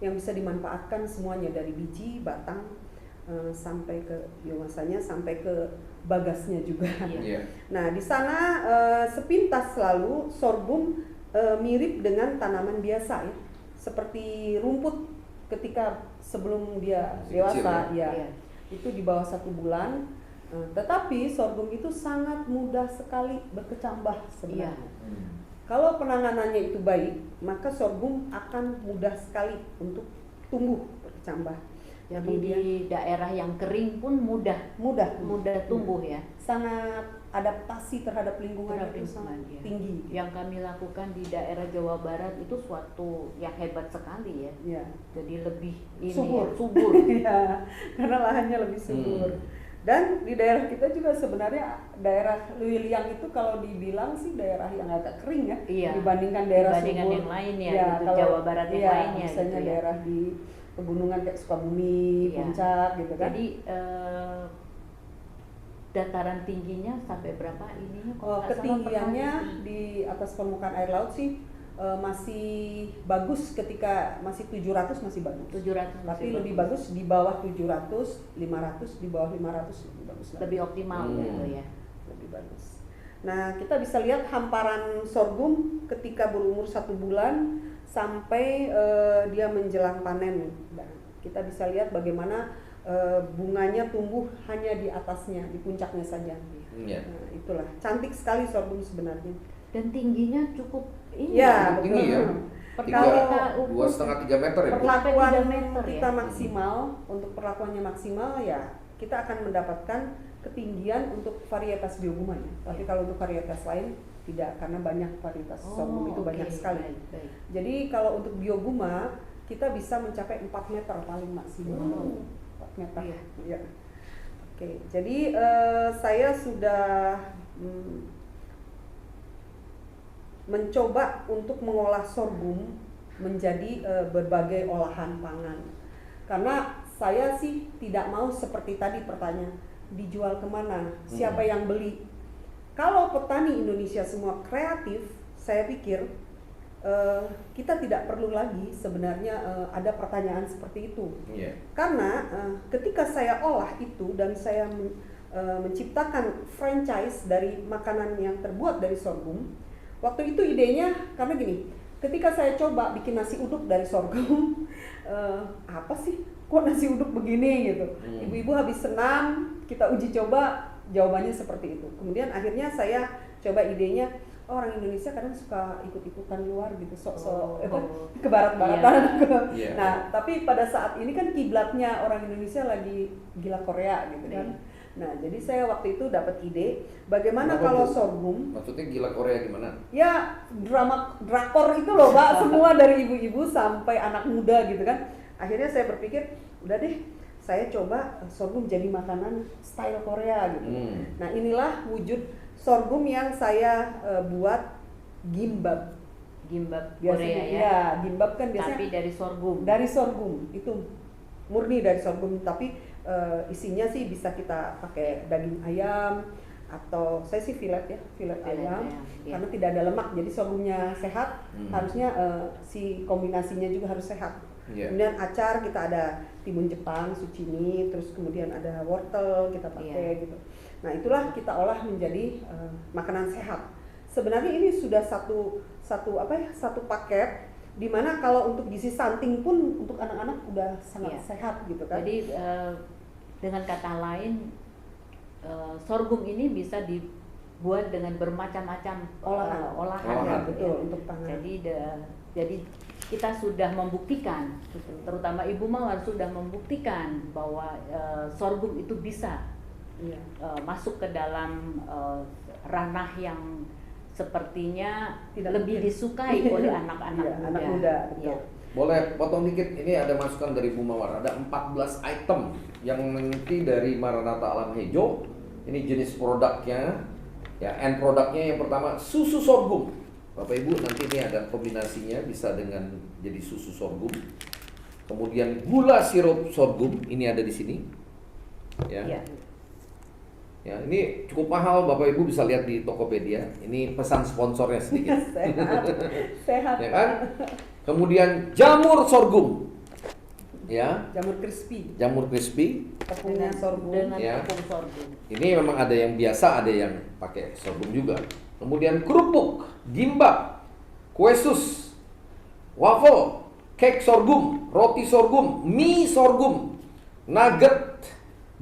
Speaker 4: yang bisa dimanfaatkan semuanya dari biji, batang sampai ke biomasanya, sampai ke bagasnya juga.
Speaker 1: Iya.
Speaker 4: Nah, di sana sepintas selalu sorghum mirip dengan tanaman biasa ya, seperti rumput ketika sebelum dia
Speaker 1: Masih kecil
Speaker 4: dewasa
Speaker 3: ya?
Speaker 4: ya.
Speaker 3: Iya.
Speaker 4: Itu di bawah 1 bulan. Tetapi sorghum itu sangat mudah sekali berkecambah sebenarnya.
Speaker 3: Iya.
Speaker 4: Kalau penanganannya itu baik, maka sorghum akan mudah sekali untuk tumbuh berkecambah.
Speaker 3: Jadi
Speaker 4: Kemudian
Speaker 3: di daerah yang kering pun mudah
Speaker 4: mudah
Speaker 3: tumbuh ya.
Speaker 4: sangat adaptasi terhadap lingkungan
Speaker 3: Terhadap
Speaker 4: itu
Speaker 3: lingkungan,
Speaker 4: sangat
Speaker 3: ya.
Speaker 4: tinggi.
Speaker 3: Yang kami lakukan di daerah Jawa Barat itu suatu yang hebat sekali ya.
Speaker 4: Ya.
Speaker 3: Jadi lebih ini
Speaker 4: Subur.
Speaker 3: ya, subur.
Speaker 4: Ya, karena lahannya lebih subur. Dan di daerah kita juga sebenarnya daerah Luiliang itu kalau dibilang sih daerah yang agak kering ya,
Speaker 3: Iya.
Speaker 4: dibandingkan daerah
Speaker 3: Dibandingkan
Speaker 4: subur.
Speaker 3: yang lain ya, gitu, Jawa Barat yang
Speaker 4: iya,
Speaker 3: lainnya
Speaker 4: misalnya
Speaker 3: gitu ya.
Speaker 4: daerah di pegunungan kayak Sukabumi,
Speaker 3: Iya.
Speaker 4: Puncak gitu kan.
Speaker 3: Jadi dataran tingginya sampai berapa ininya? Kalau nggak salah
Speaker 4: Ketinggiannya
Speaker 3: pernah
Speaker 4: di atas permukaan air laut sih masih bagus ketika masih 700 masih bagus.
Speaker 3: 700
Speaker 4: Tapi
Speaker 3: masih
Speaker 4: lebih bagus di bawah 700, 500, di bawah 500 lebih bagus lagi.
Speaker 3: lebih optimal gitu ya.
Speaker 4: Lebih bagus. Nah, kita bisa lihat hamparan sorghum ketika berumur 1 bulan sampai dia menjelang panen. Nah, kita bisa lihat bagaimana bunganya tumbuh hanya di atasnya, di puncaknya saja.
Speaker 1: Iya.
Speaker 4: Nah, itulah cantik sekali sorghum sebenarnya.
Speaker 3: Dan tingginya cukup ini
Speaker 4: Ya,
Speaker 1: tinggi
Speaker 4: betul.
Speaker 1: ya.
Speaker 3: Kalau
Speaker 1: dua setengah 3 meter ya Bu?
Speaker 4: perlakuan
Speaker 3: 3 meter ya.
Speaker 4: kita maksimal, untuk perlakuannya maksimal ya kita akan mendapatkan ketinggian untuk varietas bioguma ya. Tapi kalau untuk varietas lain tidak, karena banyak varietas sorghum itu banyak sekali.
Speaker 3: Baik.
Speaker 4: Jadi kalau untuk bioguma kita bisa mencapai 4 meter paling maksimal. 4 meter.
Speaker 3: Iya.
Speaker 4: Ya. Oke, jadi saya sudah mencoba untuk mengolah sorghum menjadi berbagai olahan pangan. Karena saya sih tidak mau seperti tadi pertanyaan, dijual kemana, siapa yang beli. Kalau petani Indonesia semua kreatif, saya pikir kita tidak perlu lagi sebenarnya ada pertanyaan seperti itu.
Speaker 1: Iya.
Speaker 4: Karena ketika saya olah itu dan saya menciptakan franchise dari makanan yang terbuat dari sorghum, waktu itu idenya karena gini, ketika saya coba bikin nasi uduk dari sorghum, apa sih kok nasi uduk begini gitu. Ibu-ibu habis senam, kita uji coba, jawabannya seperti itu. Kemudian akhirnya saya coba idenya, orang Indonesia kadang suka ikut-ikutan luar gitu, sok-sok ke barat-baratan.
Speaker 1: Iya.
Speaker 4: Nah, tapi pada saat ini kan kiblatnya orang Indonesia lagi gila Korea gitu kan. Nah, jadi saya waktu itu dapat ide, bagaimana
Speaker 1: Kenapa,
Speaker 4: kalau
Speaker 1: Bu?
Speaker 4: sorghum,
Speaker 1: Maksudnya gila Korea gimana?
Speaker 4: ya drakor itu loh Mbak, semua dari ibu-ibu sampai anak muda gitu kan. Akhirnya saya berpikir, udah deh, saya coba sorghum jadi makanan style Korea gitu. Nah, inilah wujud sorghum yang saya buat gimbap.
Speaker 3: Gimbap
Speaker 4: Biasanya,
Speaker 3: Korea ya.
Speaker 4: ya, gimbap kan biasanya
Speaker 3: Tapi dari sorghum.
Speaker 4: dari sorghum, itu murni dari sorghum, tapi isinya sih bisa kita pakai daging ayam atau saya sih filet
Speaker 3: Filet
Speaker 4: ayam,
Speaker 3: ayam, iya.
Speaker 4: karena tidak ada lemak, jadi sorghumnya sehat, harusnya si kombinasinya juga harus sehat.
Speaker 1: Iya.
Speaker 4: Kemudian acar kita ada timun Jepang, zucchini, terus kemudian ada wortel kita pakai gitu. Nah, itulah kita olah menjadi makanan sehat. Sebenarnya ini sudah satu paket, dimana kalau untuk gizi stunting pun untuk anak-anak udah sangat sehat gitu kan.
Speaker 3: Jadi dengan kata lain, sorghum ini bisa dibuat dengan bermacam-macam olahan
Speaker 4: Ya,
Speaker 3: gitu
Speaker 4: betul,
Speaker 3: ya.
Speaker 4: untuk pangan.
Speaker 3: Jadi kita sudah membuktikan, terutama Ibu Mawar sudah membuktikan bahwa sorghum itu bisa
Speaker 4: Iya.
Speaker 3: masuk ke dalam ranah yang sepertinya
Speaker 4: Tidak
Speaker 3: lebih
Speaker 4: mungkin.
Speaker 3: disukai oleh anak-anak
Speaker 4: Iya,
Speaker 3: muda.
Speaker 4: anak muda, betul.
Speaker 3: Iya.
Speaker 1: Boleh potong dikit, ini ada masukan dari Bu Mawar. Ada 14 item yang nanti dari Maranatha Alam Hejo. Ini jenis produknya, ya end produknya yang pertama susu sorghum. Bapak Ibu nanti ini ada kombinasinya, bisa dengan jadi susu sorghum. Kemudian gula sirup sorghum, ini ada di sini. Ya.
Speaker 3: Iya.
Speaker 1: Ya, ini cukup mahal, Bapak Ibu bisa lihat di Tokopedia. Ini pesan sponsornya sedikit.
Speaker 4: Sehat.
Speaker 1: Ya kan? Kemudian jamur sorghum. Ya,
Speaker 4: Jamur crispy,
Speaker 1: jamur crispy.
Speaker 4: tepungnya sorghum.
Speaker 3: Dengan
Speaker 1: Ya.
Speaker 3: tepung sorghum.
Speaker 1: Ini memang ada yang biasa, ada yang pakai sorghum juga. Kemudian kerupuk, gimbap, kue sus, waffle, cake sorghum, roti sorghum, mie sorghum, nugget,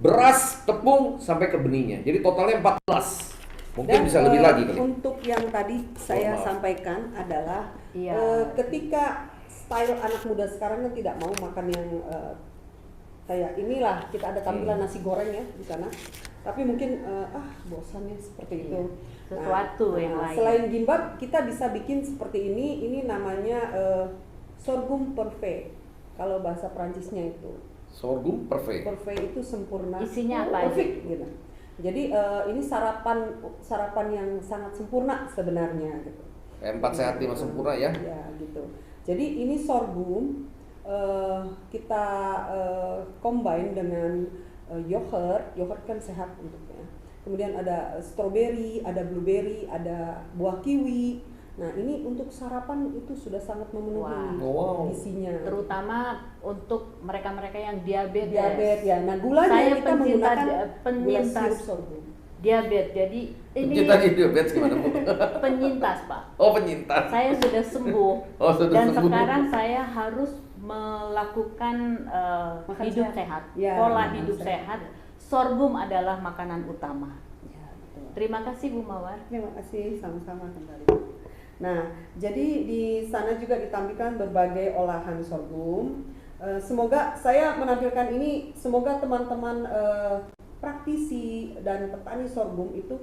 Speaker 1: beras, tepung sampai ke benihnya. Jadi totalnya 14. Mungkin bisa lebih lagi kali.
Speaker 4: Untuk yang tadi saya
Speaker 1: maaf.
Speaker 4: sampaikan adalah
Speaker 3: Iya.
Speaker 4: ketika style anak muda sekarang kan tidak mau makan yang kayak inilah, kita ada tampilan nasi goreng ya di sana. Tapi mungkin bosannya seperti itu.
Speaker 3: Iya. Sesuatu yang lain.
Speaker 4: Selain gimbap, kita bisa bikin seperti ini. Ini namanya sorghum parfait. Kalau bahasa Prancisnya itu.
Speaker 1: Sorghum parfait.
Speaker 4: Parfait itu sempurna.
Speaker 3: Isinya apa aja?
Speaker 4: Perfect gitu. Jadi ini sarapan yang sangat sempurna sebenarnya gitu.
Speaker 1: Kayak 4 sehat 5 sempurna ya.
Speaker 4: Ya gitu. Jadi ini sorghum kita combine dengan yogurt kan sehat untuknya. Kemudian ada strawberry, ada blueberry, ada buah kiwi. Nah, ini untuk sarapan itu sudah sangat memenuhi
Speaker 1: Wow.
Speaker 4: isinya.
Speaker 3: Terutama untuk mereka-mereka yang diabetes.
Speaker 4: Diabetes ya. Nah, gulanya
Speaker 3: Saya
Speaker 4: kita
Speaker 3: pencinta
Speaker 4: menggunakan
Speaker 3: penyintas
Speaker 4: gula sirup sorghum.
Speaker 3: diabetes. Jadi ini
Speaker 1: Kita di diabetes gimana, Bu?
Speaker 3: penyintas, Pak.
Speaker 1: Oh, penyintas.
Speaker 3: Saya sudah sembuh.
Speaker 1: Oh, sudah
Speaker 3: Dan
Speaker 1: sembuh.
Speaker 3: sekarang saya harus melakukan
Speaker 4: Makan
Speaker 3: hidup
Speaker 4: sehat.
Speaker 3: sehat,
Speaker 4: Ya,
Speaker 3: pola
Speaker 4: makan
Speaker 3: hidup
Speaker 4: sehat.
Speaker 3: sehat. Sorghum adalah makanan utama.
Speaker 4: Ya, betul.
Speaker 3: Terima kasih Bu Mawar.
Speaker 4: Terima kasih, sama-sama kembali. Nah, jadi di sana juga ditampilkan berbagai olahan sorghum. Semoga saya menampilkan ini, semoga teman-teman praktisi dan petani sorghum itu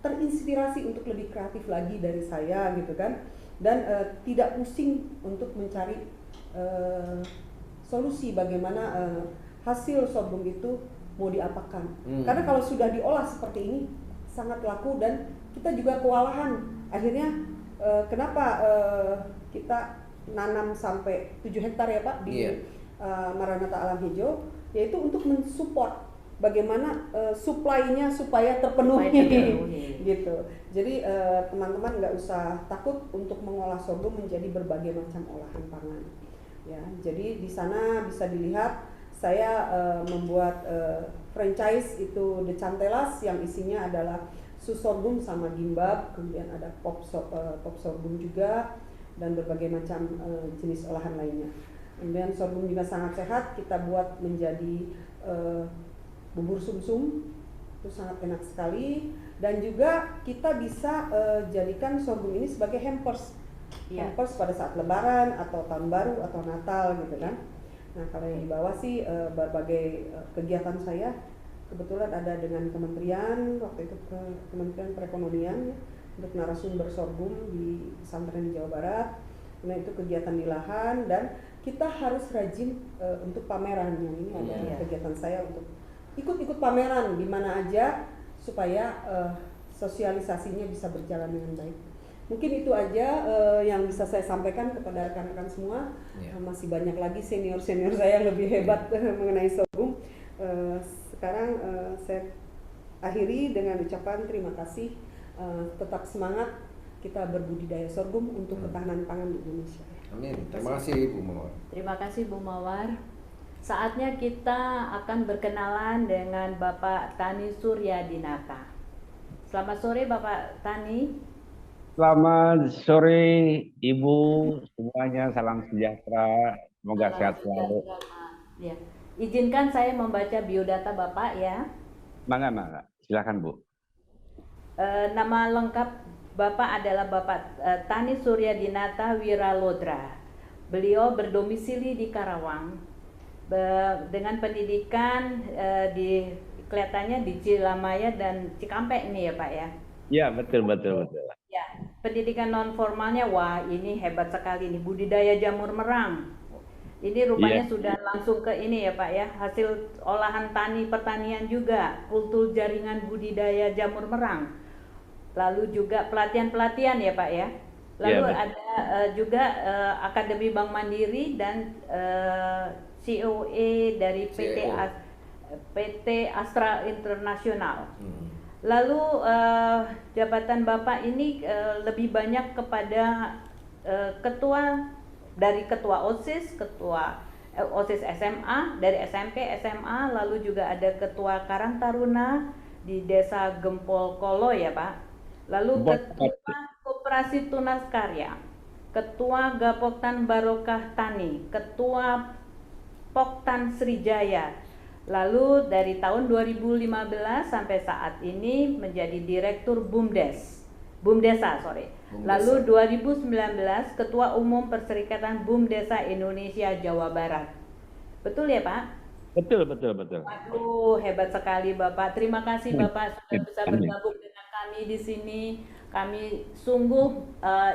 Speaker 4: terinspirasi untuk lebih kreatif lagi dari saya gitu kan, dan tidak pusing untuk mencari solusi bagaimana hasil sorghum itu mau diapakan. Karena kalau sudah diolah seperti ini sangat laku dan kita juga kewalahan. Akhirnya kenapa kita nanam sampai 7 hektar ya Pak di Maranatha Alam Hijau, yaitu untuk mensupport bagaimana supply-nya supaya terpenuhi gitu. Jadi teman-teman nggak usah takut untuk mengolah sorghum menjadi berbagai macam olahan pangan. Ya, jadi di sana bisa dilihat saya membuat franchise itu The Cantelas yang isinya adalah sus sorghum sama gimbap, kemudian ada pop sorghum juga dan berbagai macam jenis olahan lainnya. Kemudian sorghum juga sangat sehat, kita buat menjadi bubur sumsum, itu sangat enak sekali. Dan juga kita bisa jadikan sorghum ini sebagai hampers, hampers pada saat lebaran atau tahun baru atau Natal gitu kan. Nah kalau yang di bawah sih berbagai kegiatan saya, kebetulan ada dengan kementerian, waktu itu Kementerian Perekonomian untuk narasumber sorghum di pesantren di Jawa Barat. Nah itu kegiatan di lahan dan kita harus rajin untuk pameran. Yang ini ada kegiatan saya untuk ikut-ikut pameran di mana aja supaya sosialisasinya bisa berjalan dengan baik. Mungkin itu aja yang bisa saya sampaikan kepada rekan-rekan semua. Masih banyak lagi senior-senior saya yang lebih hebat mengenai sorghum. Sekarang saya akhiri dengan ucapan terima kasih. Tetap semangat kita berbudidaya sorghum untuk ketahanan pangan di Indonesia.
Speaker 1: Amin. Terima kasih Bu Mawar.
Speaker 3: Terima kasih Bu Mawar. Saatnya kita akan berkenalan dengan Bapak Tani Suryadinata. Selamat sore Bapak Tani.
Speaker 6: Selamat sore Ibu semuanya, salam sejahtera, semoga sehat selalu.
Speaker 3: Ya. Izinkan saya membaca biodata Bapak ya.
Speaker 6: Mangga, silakan Bu.
Speaker 3: Nama lengkap Bapak adalah Bapak Tani Suryadinata Wiralodra. Beliau berdomisili di Karawang dengan pendidikan di kelihatannya di Cilamaya dan Cikampek ini ya Pak ya.
Speaker 6: Ya betul.
Speaker 3: Ya, pendidikan non formalnya wah ini hebat sekali nih, budidaya jamur merang. Ini rupanya sudah langsung ke ini ya Pak ya, hasil olahan pertanian juga, kultur jaringan budidaya jamur merang. Lalu juga pelatihan ya Pak ya. Lalu ada juga Akademi Bank Mandiri dan COE dari PT Astra Internasional. Lalu jabatan Bapak ini lebih banyak kepada ketua OSIS, ketua OSIS SMA, dari SMP, SMA, lalu juga ada ketua Karang Taruna di Desa Gempol Kolo ya Pak. Lalu ketua Koperasi Tunas Karya, ketua Gapoktan Barokah Tani, ketua Poktan Srijaya. Lalu dari tahun 2015 sampai saat ini menjadi Direktur BUMDesa. Lalu 2019 Ketua Umum Perserikatan BUMDesa Indonesia Jawa Barat. Betul ya Pak?
Speaker 6: Betul.
Speaker 3: Aduh, hebat sekali Bapak. Terima kasih Bapak sudah bisa bergabung dengan kami di sini. Kami sungguh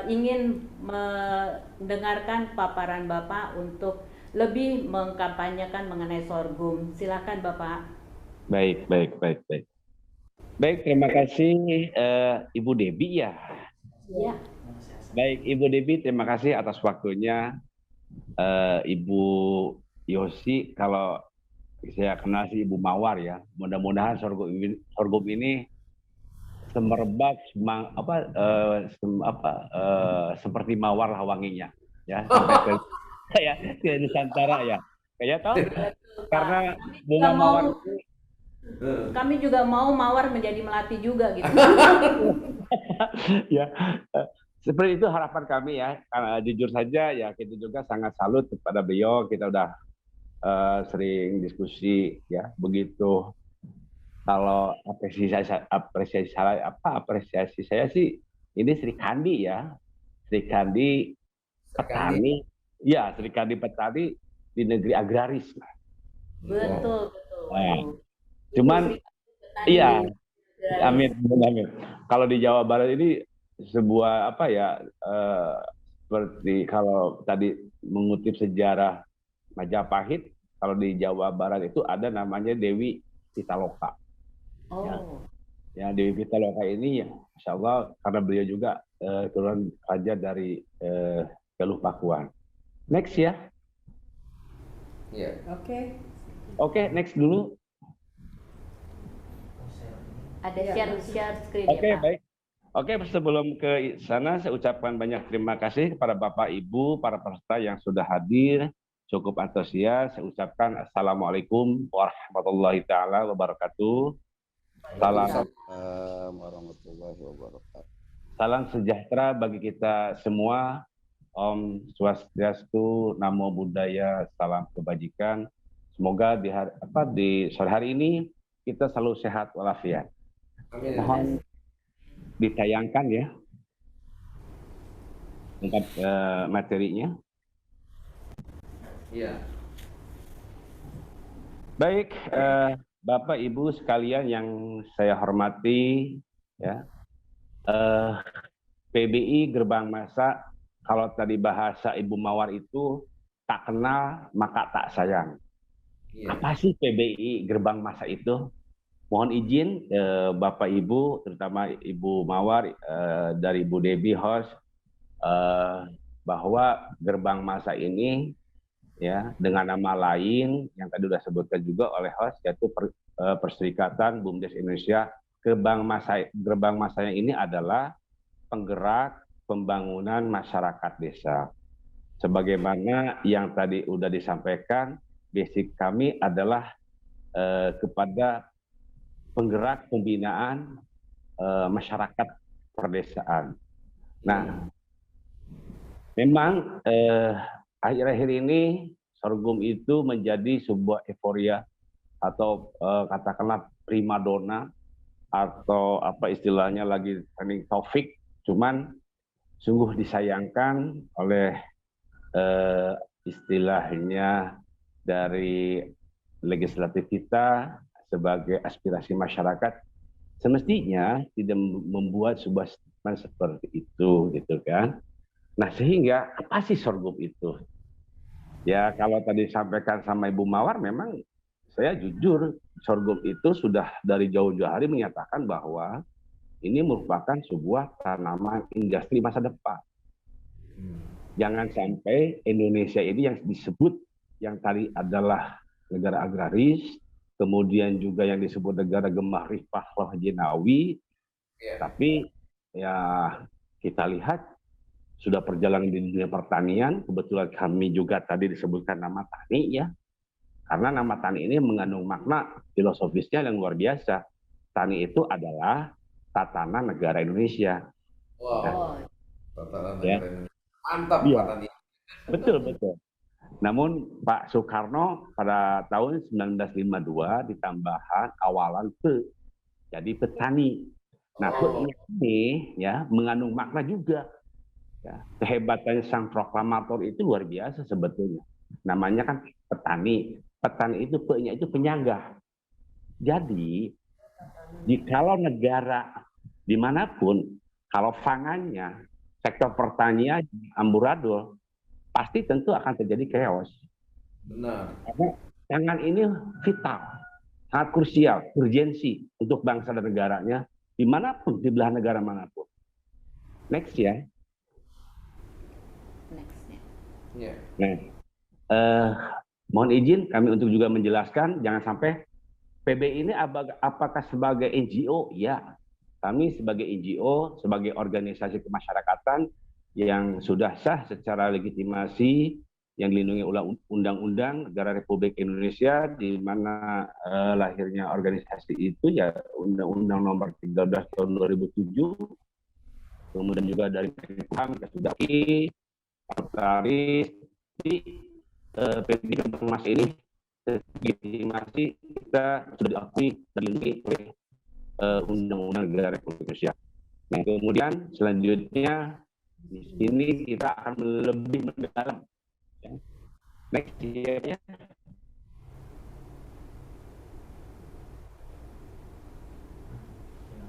Speaker 3: ingin mendengarkan paparan Bapak untuk lebih mengkampanyekan mengenai sorghum. Silakan Bapak.
Speaker 6: Baik. Baik, terima kasih Ibu Debbie ya.
Speaker 3: Ya.
Speaker 6: Baik, Ibu Debbie, terima kasih atas waktunya. Ibu Yosi, kalau saya kenal si Ibu Mawar ya. Mudah-mudahan sorghum ini semerbak seperti mawar lah wanginya ya sampai ke Nusantara ya. Kayak tahu karena bunga mawar
Speaker 3: kami juga mau mawar menjadi melati juga gitu.
Speaker 6: Ya, seperti itu harapan kami ya. Karena jujur saja ya kita juga sangat salut kepada beliau. Kita udah sering diskusi ya. Begitu kalau apresiasi saya sih ini Sri Kandi ya. Serikandi petani, ya Serikandi petani di negeri agraris.
Speaker 3: Betul, betul.
Speaker 6: Nah,
Speaker 3: Waduh.
Speaker 6: cuman
Speaker 3: Itu petani
Speaker 6: iya,
Speaker 3: agraris.
Speaker 6: amin, amin. Kalau di Jawa Barat ini sebuah apa ya, seperti kalau tadi mengutip sejarah Majapahit, kalau di Jawa Barat itu ada namanya Dewi Pitaloka.
Speaker 3: Oh,
Speaker 6: Ya, Dewi Pitaloka ini, ya, Insya Allah, karena beliau juga keturunan raja dari Galuh Pakuan. Next ya.
Speaker 1: Iya.
Speaker 4: Oke.
Speaker 6: Oke, next dulu.
Speaker 3: ada
Speaker 4: Ya,
Speaker 3: share screen
Speaker 6: Oke,
Speaker 3: ya Pak.
Speaker 6: baik. Oke, sebelum ke sana, saya ucapkan banyak terima kasih kepada Bapak, Ibu, para peserta yang sudah hadir. Cukup antusias. Saya ucapkan Assalamualaikum warahmatullahi taala wabarakatuh. Salam
Speaker 5: warahmatullahi wabarakatuh.
Speaker 6: Salam sejahtera bagi kita semua. Om Swastiastu, Namo Buddhaya, salam kebajikan. Semoga di sore hari ini kita selalu sehat walafiat.
Speaker 1: Amin.
Speaker 6: Mohon ditayangkan ya untuk materinya.
Speaker 1: Iya.
Speaker 6: Baik, Bapak Ibu sekalian yang saya hormati, ya, PBI Gerbang Masa, kalau tadi bahasa Ibu Mawar itu tak kenal maka tak sayang.
Speaker 1: Iya.
Speaker 6: Apa sih PBI Gerbang Masa itu? Mohon izin Bapak Ibu, terutama Ibu Mawar dari Ibu Debbie host, bahwa Gerbang Masa ini ya dengan nama lain yang tadi sudah sebutkan juga oleh host, yaitu Perserikatan BUMDes Indonesia. Gerbang Masanya ini adalah penggerak pembangunan masyarakat desa. Sebagaimana yang tadi sudah disampaikan, basic kami adalah kepada penggerak pembinaan masyarakat perdesaan. Nah, memang akhir-akhir ini sorghum itu menjadi sebuah euforia atau katakanlah primadona atau apa istilahnya lagi trending topik. Cuman sungguh disayangkan oleh istilahnya dari legislatif kita sebagai aspirasi masyarakat, semestinya tidak membuat sebuah statement seperti itu, gitu kan. Nah, sehingga apa sih sorghum itu? Ya, kalau tadi disampaikan sama Ibu Mawar, memang saya jujur, sorghum itu sudah dari jauh-jauh hari menyatakan bahwa ini merupakan sebuah tanaman industri masa depan. Jangan sampai Indonesia ini yang disebut, yang tadi adalah negara agraris, kemudian juga yang disebut negara gemah ripah loh jinawi, tapi ya kita lihat sudah perjalanan di dunia pertanian. Kebetulan kami juga tadi disebutkan nama tani ya, karena nama tani ini mengandung makna filosofisnya yang luar biasa. Tani itu adalah tatanan negara Indonesia.
Speaker 1: Wow. Tatanan
Speaker 6: Ya.
Speaker 1: negara Indonesia. Mantap
Speaker 6: Iya.
Speaker 1: Pak Tani.
Speaker 6: Betul, betul. Namun Pak Soekarno pada tahun 1952 ditambahkan awalan pe, jadi petani. Nah, pe ini ya mengandung makna juga. Ya, kehebatannya sang proklamator itu luar biasa sebetulnya. Namanya kan petani. Petani itu pe-nya itu penyangga. Jadi, jikalau negara dimanapun, kalau pangannya, sektor pertanian amburadul, pasti tentu akan terjadi chaos.
Speaker 1: Benar.
Speaker 6: Karena pangan ini vital, sangat krusial, urgensi untuk bangsa dan negaranya, dimanapun, di belahan negara manapun. Next ya.
Speaker 3: Nextnya.
Speaker 1: Iya.
Speaker 6: Nah, mohon izin kami untuk juga menjelaskan, jangan sampai PBI ini apakah sebagai NGO? Ya, kami sebagai NGO, sebagai organisasi kemasyarakatan yang sudah sah secara legitimasi, yang dilindungi oleh Undang-Undang Negara Republik Indonesia, di mana lahirnya organisasi itu ya Undang-Undang Nomor 13 Tahun 2007, kemudian juga dari Menkumham, Kasudaki, Notaris, di PBI Gerbang Mas ini legitimasi kita sudah diakui dan dilindungi oleh Undang-Undang Negara Republik Indonesia. Nah, kemudian selanjutnya Di sini kita akan lebih mendalam. Next ya.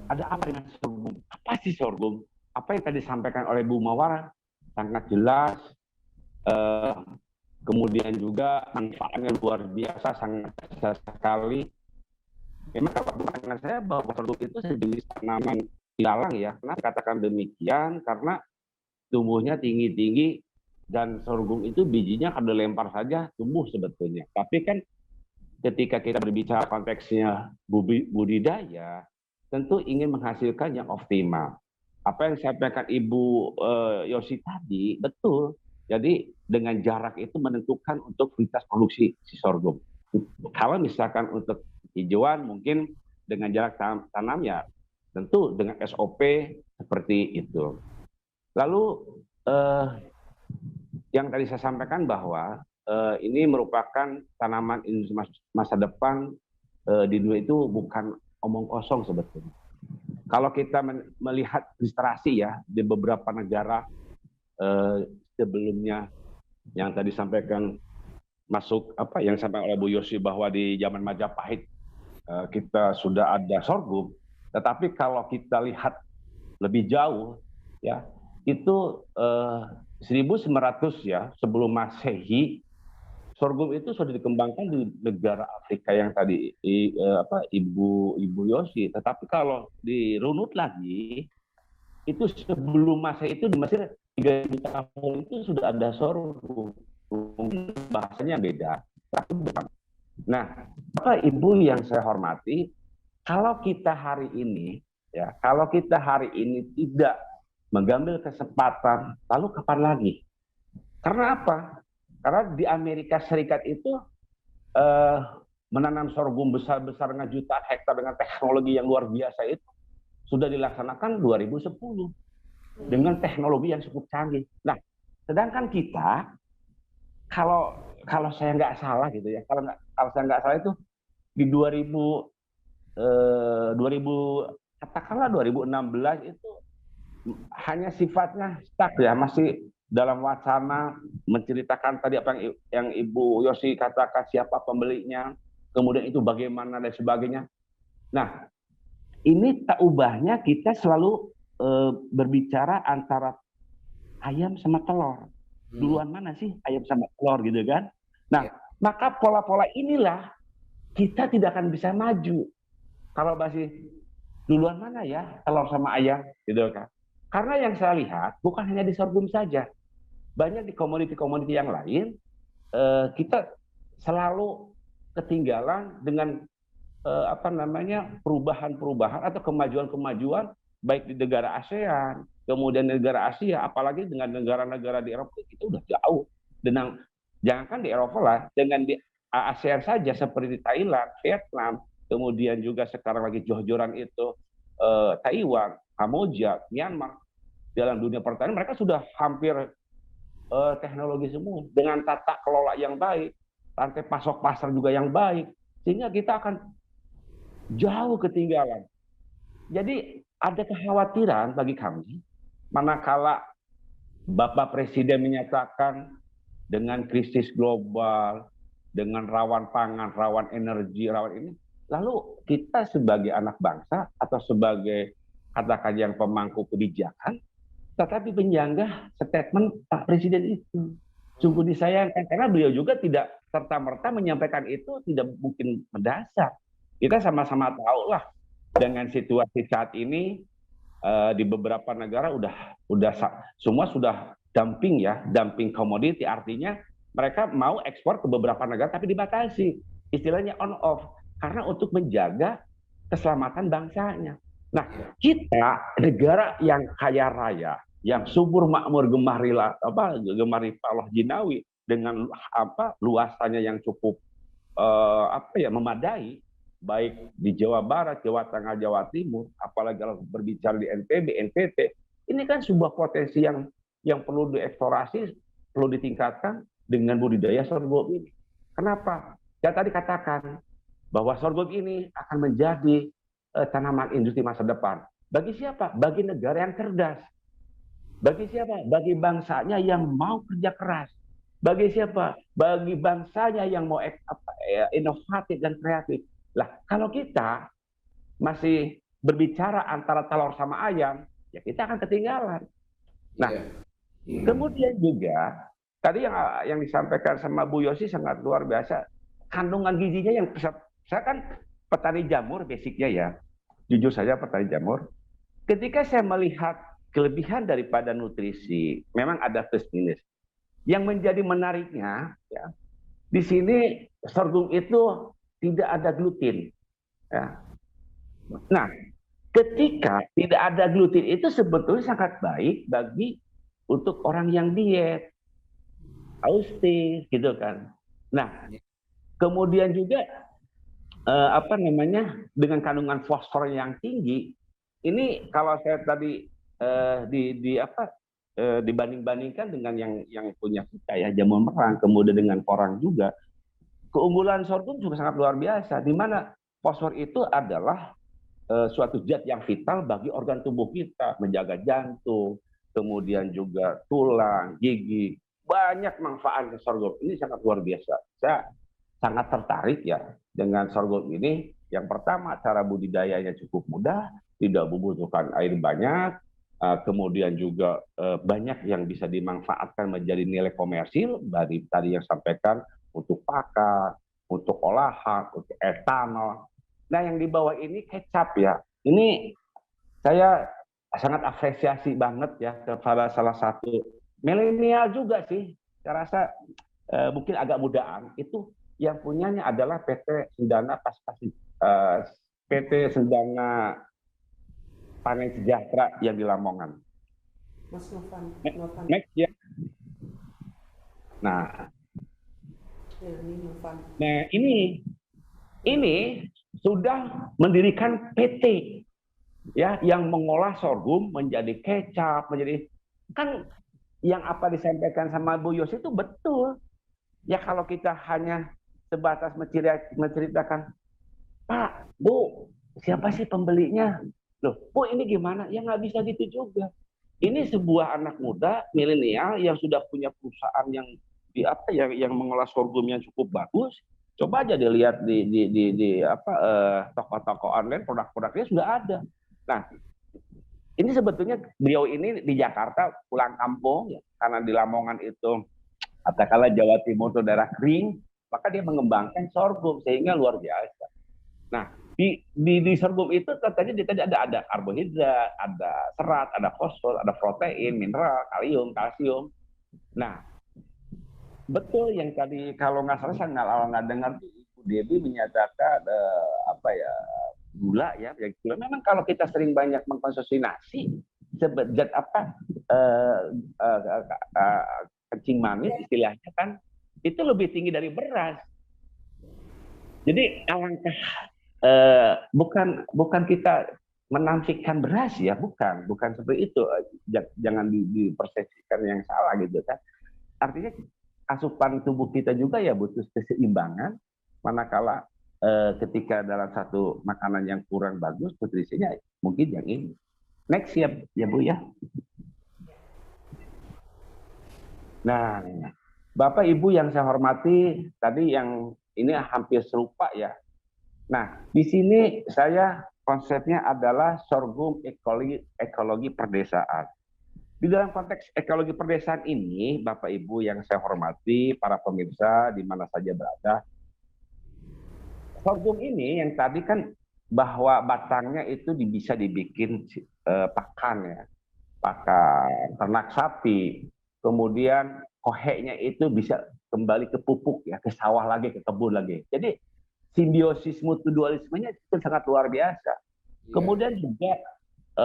Speaker 6: Ada apa dengan sorghum? Apa sih sorghum? Apa yang tadi disampaikan oleh Bu Mawar sangat jelas. Kemudian juga manfaatnya luar biasa, sangat besar sekali. Memang kalau pandangan saya bahwa sorghum itu sejenis tanaman ilalang ya. Kenapa katakan demikian? Karena tumbuhnya tinggi-tinggi dan sorghum itu bijinya kalau dilempar saja tumbuh sebetulnya. Tapi kan ketika kita berbicara konteksnya budidaya, tentu ingin menghasilkan yang optimal. Apa yang disampaikan Ibu Yosi tadi, betul. Jadi dengan jarak itu menentukan untuk kualitas produksi si sorghum. Kalau misalkan untuk hijauan mungkin dengan jarak tanam ya tentu dengan SOP seperti itu. Lalu yang tadi saya sampaikan bahwa ini merupakan tanaman industri masa depan di dunia itu bukan omong kosong sebetulnya. Kalau kita melihat ilustrasi ya di beberapa negara sebelumnya yang tadi sampaikan masuk apa yang disampaikan oleh Bu Yosi bahwa di zaman Majapahit kita sudah ada sorghum, tetapi kalau kita lihat lebih jauh ya itu 1900 ya sebelum Masehi sorghum itu sudah dikembangkan di negara Afrika yang tadi Ibu Yosi. Tetapi kalau dirunut lagi itu sebelum Masehi itu di Mesir 3.000 tahun itu sudah ada sorghum. Bahasanya beda. Nah, Bapak Ibu yang saya hormati, kalau kita hari ini tidak mengambil kesempatan, lalu kapan lagi? Karena apa? Karena di Amerika Serikat itu menanam sorghum besar-besarnya jutaan hektar dengan teknologi yang luar biasa itu sudah dilaksanakan 2010 dengan teknologi yang cukup canggih. Nah, sedangkan kita kalau saya nggak salah gitu ya, kalau saya nggak salah itu di 2016 itu hanya sifatnya stuck ya, masih dalam wacana menceritakan tadi apa yang Ibu Yosi katakan siapa pembelinya, kemudian itu bagaimana dan sebagainya. Nah, ini tak ubahnya kita selalu berbicara antara ayam sama telur. Duluan mana sih ayam sama telur gitu kan? Nah, maka pola-pola inilah kita tidak akan bisa maju kalau masih duluan mana ya telur sama ayam gitu kan? Karena yang saya lihat bukan hanya di sorghum saja, banyak di komoditi-komoditi yang lain kita selalu ketinggalan dengan perubahan-perubahan atau kemajuan-kemajuan baik di negara ASEAN, kemudian negara Asia, apalagi dengan negara-negara di Eropa itu udah jauh. Dan jangankan di Eropa lah, dengan di ASEAN saja seperti Thailand, Vietnam, kemudian juga sekarang lagi jor-joran itu Taiwan, Kamboja, Myanmar, dalam dunia pertanian mereka sudah hampir teknologi semua dengan tata kelola yang baik, rantai pasok pasar juga yang baik, sehingga kita akan jauh ketinggalan. Jadi ada kekhawatiran bagi kami manakala Bapak Presiden menyatakan dengan krisis global, dengan rawan pangan, rawan energi, rawan ini, lalu kita sebagai anak bangsa atau sebagai katakan yang pemangku kebijakan, tetapi penyanggah statement Pak Presiden itu. Sungguh disayangkan karena beliau juga tidak serta-merta menyampaikan itu tidak mungkin mendasar. Kita sama-sama tahu lah dengan situasi saat ini di beberapa negara udah semua sudah dumping ya, dumping komoditi, artinya mereka mau ekspor ke beberapa negara tapi dibatasi. Istilahnya on off karena untuk menjaga keselamatan bangsanya. Nah, kita negara yang kaya raya, yang subur makmur gemah ripah jinawi dengan luasannya yang cukup memadai, baik di Jawa Barat, Jawa Tengah, Jawa Timur, apalagi kalau berbicara di NTB, NTT, ini kan sebuah potensi yang perlu dieksplorasi, perlu ditingkatkan dengan budidaya sorghum ini. Kenapa? Saya tadi katakan bahwa sorghum ini akan menjadi tanaman industri masa depan. Bagi siapa? Bagi negara yang cerdas. Bagi siapa? Bagi bangsanya yang mau kerja keras. Bagi siapa? Bagi bangsanya yang mau inovatif dan kreatif. Lah, kalau kita masih berbicara antara telur sama ayam, ya kita akan ketinggalan. Nah, kemudian juga tadi yang disampaikan sama Bu Yosi sangat luar biasa. Kandungan gizinya yang saya kan petani jamur basicnya ya. Jujur saja petani jamur. Ketika saya melihat kelebihan daripada nutrisi, memang ada plus minus. Yang menjadi menariknya, ya, di sini sorghum itu tidak ada gluten. Ya. Nah, ketika tidak ada gluten itu sebetulnya sangat baik bagi untuk orang yang diet, austis, gitu kan. Nah, kemudian juga dengan kandungan fosfor yang tinggi. Ini kalau saya tadi dibanding-bandingkan dengan yang punya kita ya, jamur merang, kemudian dengan porang juga, keunggulan sorghum juga sangat luar biasa, di mana fosfor itu adalah suatu zat yang vital bagi organ tubuh kita, menjaga jantung, kemudian juga tulang, gigi, banyak manfaat sorghum. Ini sangat luar biasa. Saya sangat tertarik ya dengan sorghum ini. Yang pertama, cara budidayanya cukup mudah, tidak membutuhkan air banyak, kemudian juga banyak yang bisa dimanfaatkan menjadi nilai komersil dari tadi yang sampaikan untuk pakan, untuk olahan, untuk etanol. Nah, yang di bawah ini kecap ya. Ini saya sangat apresiasi banget ya kepada salah satu milenial juga sih. Saya rasa mungkin agak mudaan itu yang punyanya adalah PT Sendana PT Sendana Panen Sejahtera yang di Lamongan.
Speaker 4: Mas Novan.
Speaker 6: Next ya. Nah,
Speaker 4: ini Novan.
Speaker 6: Nah ini sudah mendirikan PT ya yang mengolah sorghum menjadi kecap, menjadi kan yang apa disampaikan sama Bu Yos itu betul. Ya kalau kita hanya sebatas menceritakan, Pak, Bu, siapa sih pembelinya? Loh, Bu ini gimana? Ya nggak bisa gitu juga. Ini sebuah anak muda milenial yang sudah punya perusahaan yang yang mengolah sorghum yang cukup bagus. Coba aja dilihat di toko-toko online, produk-produknya sudah ada. Nah, ini sebetulnya beliau ini di Jakarta pulang kampung ya, karena di Lamongan itu katakanlah Jawa Timur itu daerah kering, maka dia mengembangkan sorghum sehingga luar biasa. Nah, di sorghum itu katanya tadi ada karbohidrat, ada serat, ada fosfor, ada protein, mineral, kalium, kalsium. Nah, betul yang tadi kalau nggak salah saya nggak dengar Ibu Devi menyatakan gula ya, gula. Memang kalau kita sering banyak mengkonsumsi nasi, zat kencing manis istilahnya kan itu lebih tinggi dari beras. Jadi alangkah bukan kita menafikan beras ya, bukan seperti itu. Jangan dipersepsikan yang salah gitu kan. Artinya asupan tubuh kita juga ya butuh keseimbangan. Manakala ketika dalam satu makanan yang kurang bagus nutrisinya mungkin yang ini. Next ya Bu ya. Nah, Bapak Ibu yang saya hormati, tadi yang ini hampir serupa ya. Nah, di sini saya konsepnya adalah sorghum ekologi perdesaan. Di dalam konteks ekologi perdesaan ini, Bapak Ibu yang saya hormati, para pemirsa di mana saja berada, sorghum ini yang tadi kan bahwa batangnya itu bisa dibikin pakan ya, pakan ternak sapi, kemudian koheknya itu bisa kembali ke pupuk ya, ke sawah lagi, ke kebun lagi. Jadi simbiosis mutualismenya itu sangat luar biasa. Kemudian juga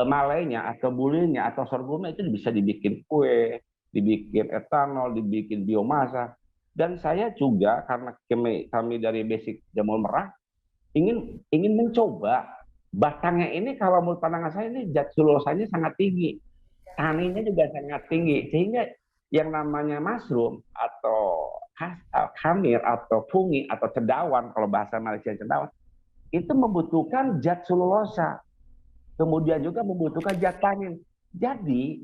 Speaker 6: malainya atau bulinya atau sorghumnya itu bisa dibikin kue, dibikin etanol, dibikin biomasa. Dan saya juga karena kami dari basic jamur merah ingin mencoba batangnya ini, kalau menurut pandangan saya ini zat selulosanya sangat tinggi, taninya juga sangat tinggi, sehingga yang namanya mushroom atau khamir atau fungi atau cendawan, kalau bahasa Malaysia cendawan, itu membutuhkan zat selulosa, kemudian juga membutuhkan zat tanin. Jadi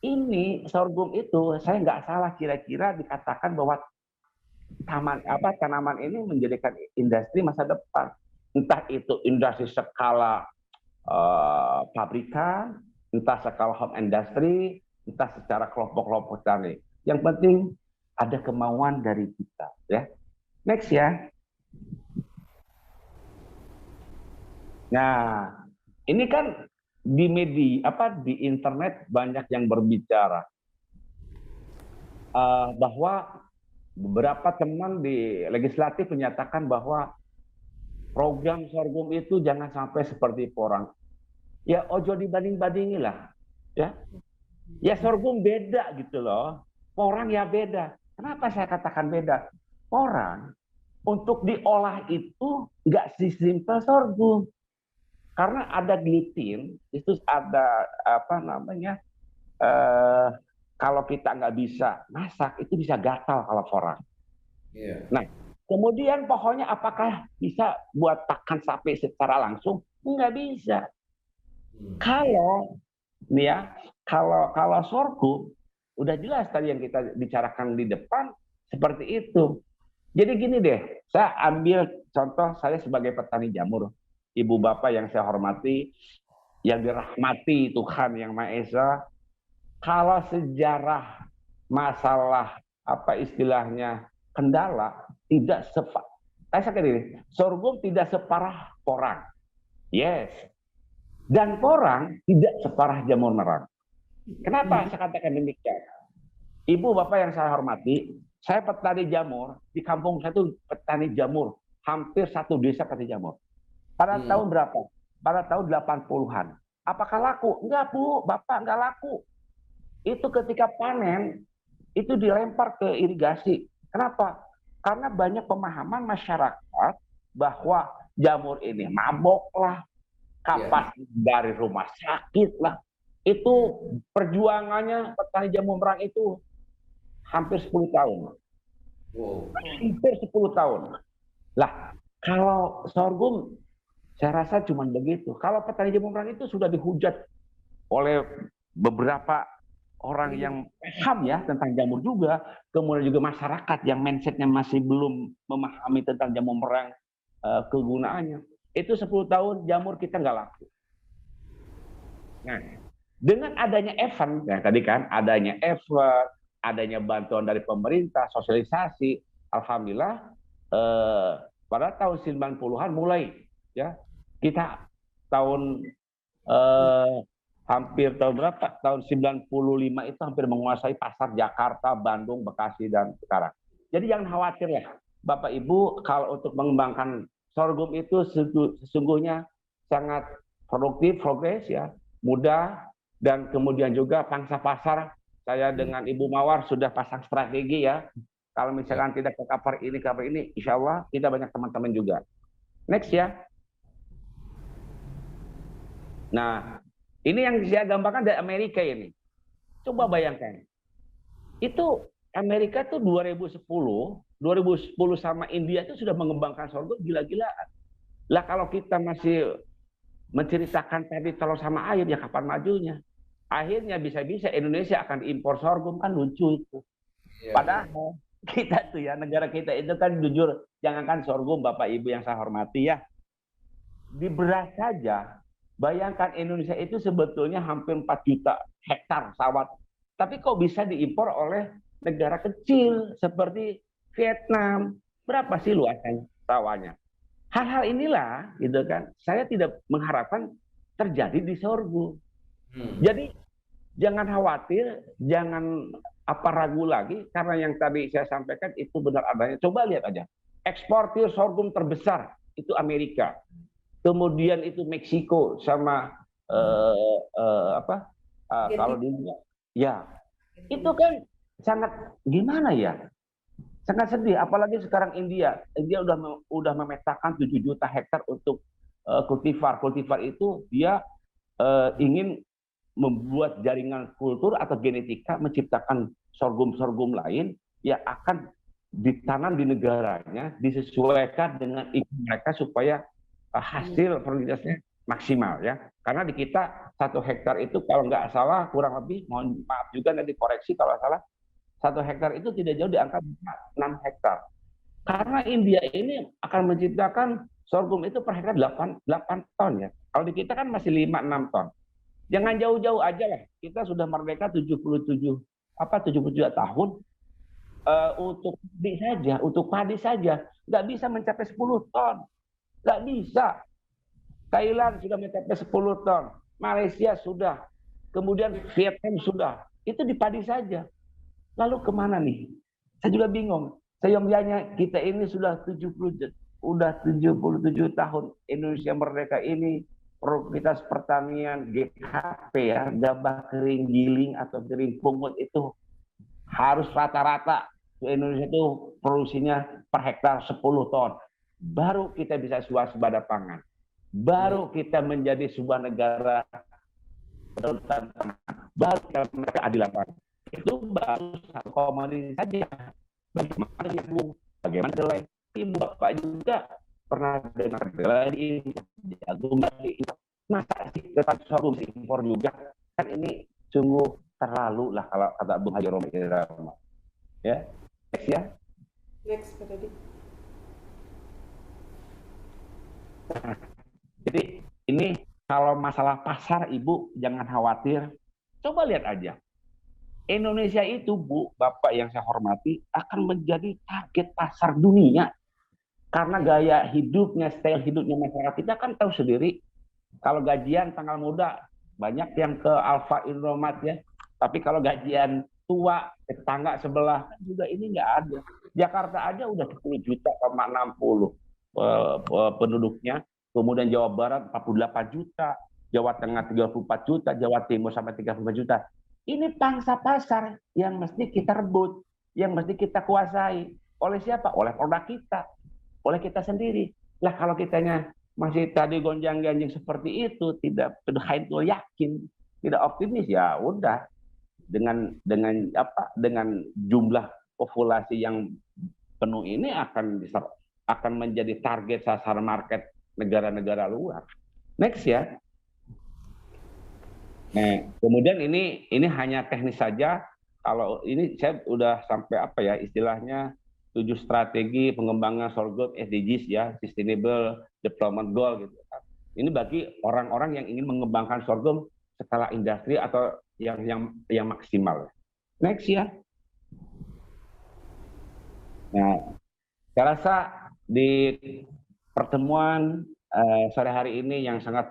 Speaker 6: ini sorghum itu saya nggak salah kira-kira dikatakan bahwa tanaman ini menjadikan industri masa depan. Entah itu industri skala pabrikan, entah skala home industry, entah secara kelompok-kelompok tani. Yang penting ada kemauan dari kita, ya. Next ya. Nah, ini kan di media di internet banyak yang berbicara bahwa beberapa teman di legislatif menyatakan bahwa program sorghum itu jangan sampai seperti porang. Ya ojo dibanding-bandingi lah, ya. Ya sorghum beda gitu loh, porang ya beda. Kenapa saya katakan beda? Porang untuk diolah itu nggak sesimpel sorghum. Karena ada gluten, itu ada kalau kita nggak bisa masak, itu bisa gatal kalau porang.
Speaker 1: Iya.
Speaker 6: Nah, kemudian pohonnya apakah bisa buat pakan sapi secara langsung? Nggak bisa. Kalau nih ya, kalau sorghum, udah jelas tadi yang kita bicarakan di depan seperti itu. Jadi gini deh, saya ambil contoh saya sebagai petani jamur. Ibu bapak yang saya hormati, yang dirahmati Tuhan Yang Maha Esa, kalau sejarah masalah istilahnya kendala tidak saya katakan ini, sorghum tidak separah porang. Yes. Dan porang tidak separah jamur merang. Kenapa saya katakan demikian? Ibu bapak yang saya hormati, saya petani jamur, di kampung saya itu petani jamur, hampir satu desa petani jamur. Pada tahun berapa? Pada tahun 80-an. Apakah laku? Enggak, Bu. Bapak enggak laku. Itu ketika panen, itu dilempar ke irigasi. Kenapa? Karena banyak pemahaman masyarakat bahwa jamur ini mabok lah, kapas dari rumah sakit lah. Itu perjuangannya petani jamur merang itu hampir 10 tahun.
Speaker 1: Wow.
Speaker 6: Hampir 10 tahun. Lah, kalau sorghum saya rasa cuma begitu. Kalau petani jamur merang itu sudah dihujat oleh beberapa orang yang paham ya tentang jamur juga, kemudian juga masyarakat yang mindsetnya masih belum memahami tentang jamur merang kegunaannya. Itu 10 tahun jamur kita nggak laku. Nah, dengan adanya event, ya tadi kan adanya event, adanya bantuan dari pemerintah, sosialisasi, alhamdulillah pada tahun 90-an mulai ya kita tahun hampir tahun berapa? Tahun 95 itu hampir menguasai pasar Jakarta, Bandung, Bekasi, dan Semarang. Jadi jangan khawatir ya, Bapak Ibu, kalau untuk mengembangkan sorghum itu sesungguhnya sangat produktif, progres ya, mudah, dan kemudian juga pangsa pasar. Saya dengan Ibu Mawar sudah pasang strategi ya. Kalau misalkan tidak ke cover ini, insya Allah kita banyak teman-teman juga. Next ya. Nah, ini yang saya gambarkan dari Amerika ini. Coba bayangkan. Itu Amerika tuh 2010 sama India itu sudah mengembangkan sorghum gila-gilaan. Lah kalau kita masih menceritakan tadi telur sama air, ya kapan majunya? Akhirnya bisa-bisa Indonesia akan impor sorghum, kan lucu itu. Padahal kita tuh ya, negara kita itu kan jujur, jangankan sorghum Bapak Ibu yang saya hormati ya. Di beras saja, bayangkan Indonesia itu sebetulnya hampir 4 juta hektar sawah. Tapi kok bisa diimpor oleh negara kecil seperti Vietnam? Berapa sih luasannya sawahnya? Hal-hal inilah gitu kan, saya tidak mengharapkan terjadi di sorghum. Jadi jangan khawatir, jangan ragu lagi, karena yang tadi saya sampaikan itu benar adanya. Coba lihat aja, eksportir sorghum terbesar itu Amerika, kemudian itu Meksiko sama kalau dunia, ya itu kan sangat gimana ya, sangat sedih. Apalagi sekarang India udah memetakan 7 juta hektar untuk kultivar. Kultivar itu dia ingin membuat jaringan kultur atau genetika, menciptakan sorghum-sorghum lain yang akan ditanam di negaranya, disesuaikan dengan iklim mereka supaya hasil produktivitasnya maksimal ya. Karena di kita 1 hektar itu kalau nggak salah kurang lebih, mohon maaf juga nanti koreksi kalau salah, 1 hektar itu tidak jauh di angka 6 hektar. Karena India ini akan menciptakan sorghum itu per hektar 8 ton ya. Kalau di kita kan masih 5-6 ton. Jangan jauh-jauh aja lah. Kita sudah merdeka 77 tahun untuk padi saja nggak bisa mencapai 10 ton. Nggak bisa. Thailand sudah mencapai 10 ton. Malaysia sudah. Kemudian Vietnam sudah. Itu di padi saja. Lalu kemana nih? Saya juga bingung. Seyogyanya kita ini sudah 77 tahun Indonesia merdeka ini, produktivitas pertanian GKP ya, gabah kering giling atau kering pungut itu harus rata-rata Indonesia itu produksinya per hektar 10 ton. Baru kita bisa swasembada pangan. Baru kita menjadi sebuah negara berkedaulatan pangan. Baru kita menjadi keadilan pangan. Itu baru satu komoditi saja. Bagaimana ibu, bagaimana kedelai, ibu bapak juga pernah dengar kedelai, jagung, masa sih tetap sorghum impor juga? Kan ini sungguh terlalu lah kalau kata Bung Haji Romi. Ya, next ya.
Speaker 4: Next, Pak Dodi.
Speaker 6: Jadi ini kalau masalah pasar ibu jangan khawatir, coba lihat aja. Indonesia itu, Bu, Bapak yang saya hormati, akan menjadi target pasar dunia. Karena gaya hidupnya, style hidupnya masyarakat kita kan tahu sendiri. Kalau gajian tanggal muda, banyak yang ke Alfa Indomaret ya. Tapi kalau gajian tua, tetangga sebelah, juga ini nggak ada. Jakarta aja udah 10 juta, 60 penduduknya. Kemudian Jawa Barat 48 juta, Jawa Tengah 34 juta, Jawa Timur sampai 35 juta. Ini pangsa pasar yang mesti kita rebut, yang mesti kita kuasai. Oleh siapa? Oleh produk kita, oleh kita sendiri. Lah kalau kitanya masih tadi gonjang-ganjing seperti itu, tidak yakin, tidak optimis, ya udah dengan jumlah populasi yang penuh ini akan menjadi target sasaran market negara-negara luar. Next ya. Nah, kemudian ini hanya teknis saja. Kalau ini saya udah sampai istilahnya 7 strategi pengembangan sorghum SDGs ya, Sustainable Development Goal gitu. Ini bagi orang-orang yang ingin mengembangkan sorghum skala industri atau yang maksimal. Next ya. Nah, saya rasa di pertemuan sore hari ini yang sangat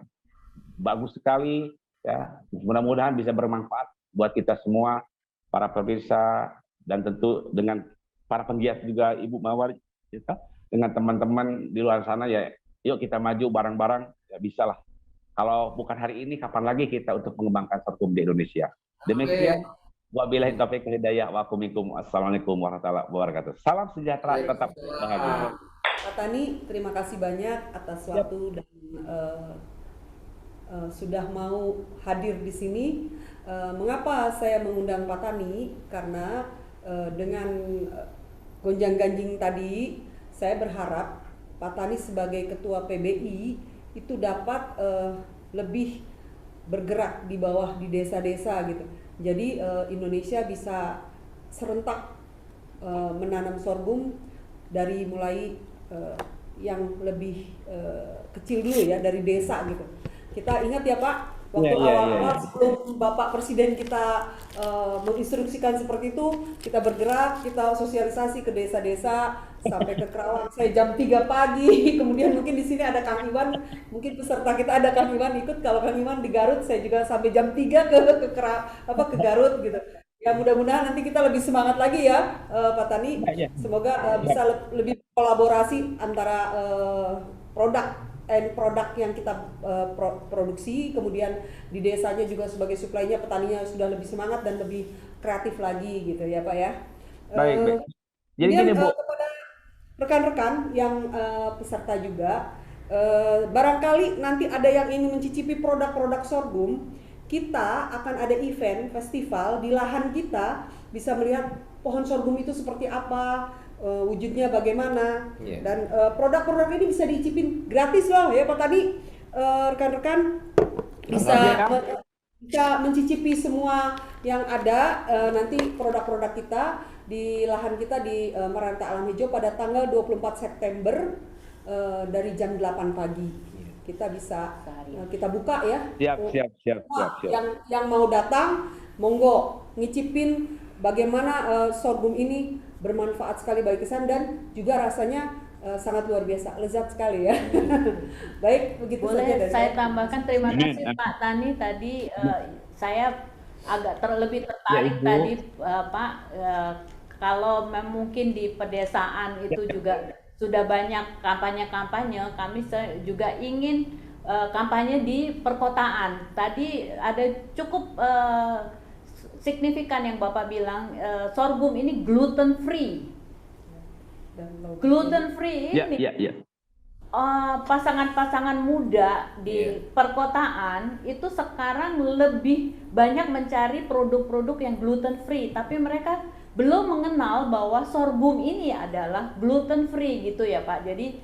Speaker 6: bagus sekali ya, mudah-mudahan bisa bermanfaat buat kita semua, para pemirsa, dan tentu dengan para penggiat juga Ibu Mawar, ya, dengan teman-teman di luar sana ya, yuk kita maju bareng-bareng, ya bisa lah. Kalau bukan hari ini, kapan lagi kita untuk mengembangkan sorghum di Indonesia. Demikian, wabillahi taufiq wal hidayah, wa assalamualaikum warahmatullahi wabarakatuh. Salam sejahtera, tetap bahagia.
Speaker 4: Pak Tani, terima kasih banyak atas waktu dan sudah mau hadir di sini. Mengapa saya mengundang Pak Tani? Karena dengan gonjang-ganjing tadi, saya berharap Pak Tani sebagai Ketua PBI itu dapat lebih bergerak di bawah di desa-desa gitu. Jadi Indonesia bisa serentak menanam sorghum dari mulai yang lebih kecil dulu ya, dari desa gitu. Kita ingat ya Pak, waktu awal-awal sebelum Bapak Presiden kita menginstruksikan seperti itu, kita bergerak, kita sosialisasi ke desa-desa sampai ke Kerawang. Saya jam 3 pagi, kemudian mungkin di sini ada Kang Iwan, mungkin peserta kita ada Kang Iwan ikut. Kalau Kang Iwan di Garut, saya juga sampai jam 3 ke Garut gitu. Ya mudah-mudahan nanti kita lebih semangat lagi ya Pak Tani. Semoga bisa lebih kolaborasi antara produk yang kita produksi, kemudian di desanya juga sebagai suplainya petaninya sudah lebih semangat dan lebih kreatif lagi gitu ya Pak ya.
Speaker 6: Baik. Jadi gini Bu,
Speaker 4: kepada rekan-rekan yang peserta juga, barangkali nanti ada yang ingin mencicipi produk-produk sorghum, kita akan ada event festival di lahan kita, bisa melihat pohon sorghum itu seperti apa, wujudnya bagaimana, dan produk-produk ini bisa diicipin gratis loh ya Pak Tani. rekan-rekan bisa bisa mencicipi semua yang ada nanti produk-produk kita di lahan kita di Maranatha Alam Hijau pada tanggal 24 September dari jam 8 pagi. Kita bisa kita buka ya.
Speaker 6: Siap.
Speaker 4: Yang mau datang monggo ngicipin bagaimana sorghum ini bermanfaat sekali bagi kesan dan juga rasanya sangat luar biasa, lezat sekali ya. Baik, begitu saja
Speaker 3: Boleh
Speaker 4: dari
Speaker 3: saya tambahkan, terima kasih Pak Tani tadi. Saya agak lebih tertarik
Speaker 6: Ibu.
Speaker 3: tadi Pak, kalau mungkin di pedesaan itu juga sudah banyak kampanye-kampanye, kami juga ingin kampanye di perkotaan. Tadi ada cukup signifikan yang Bapak bilang, sorghum ini gluten free. Gluten free ini
Speaker 6: Ya.
Speaker 3: pasangan-pasangan muda di perkotaan itu sekarang lebih banyak mencari produk-produk yang gluten free, tapi mereka belum mengenal bahwa sorghum ini adalah gluten free gitu ya Pak. Jadi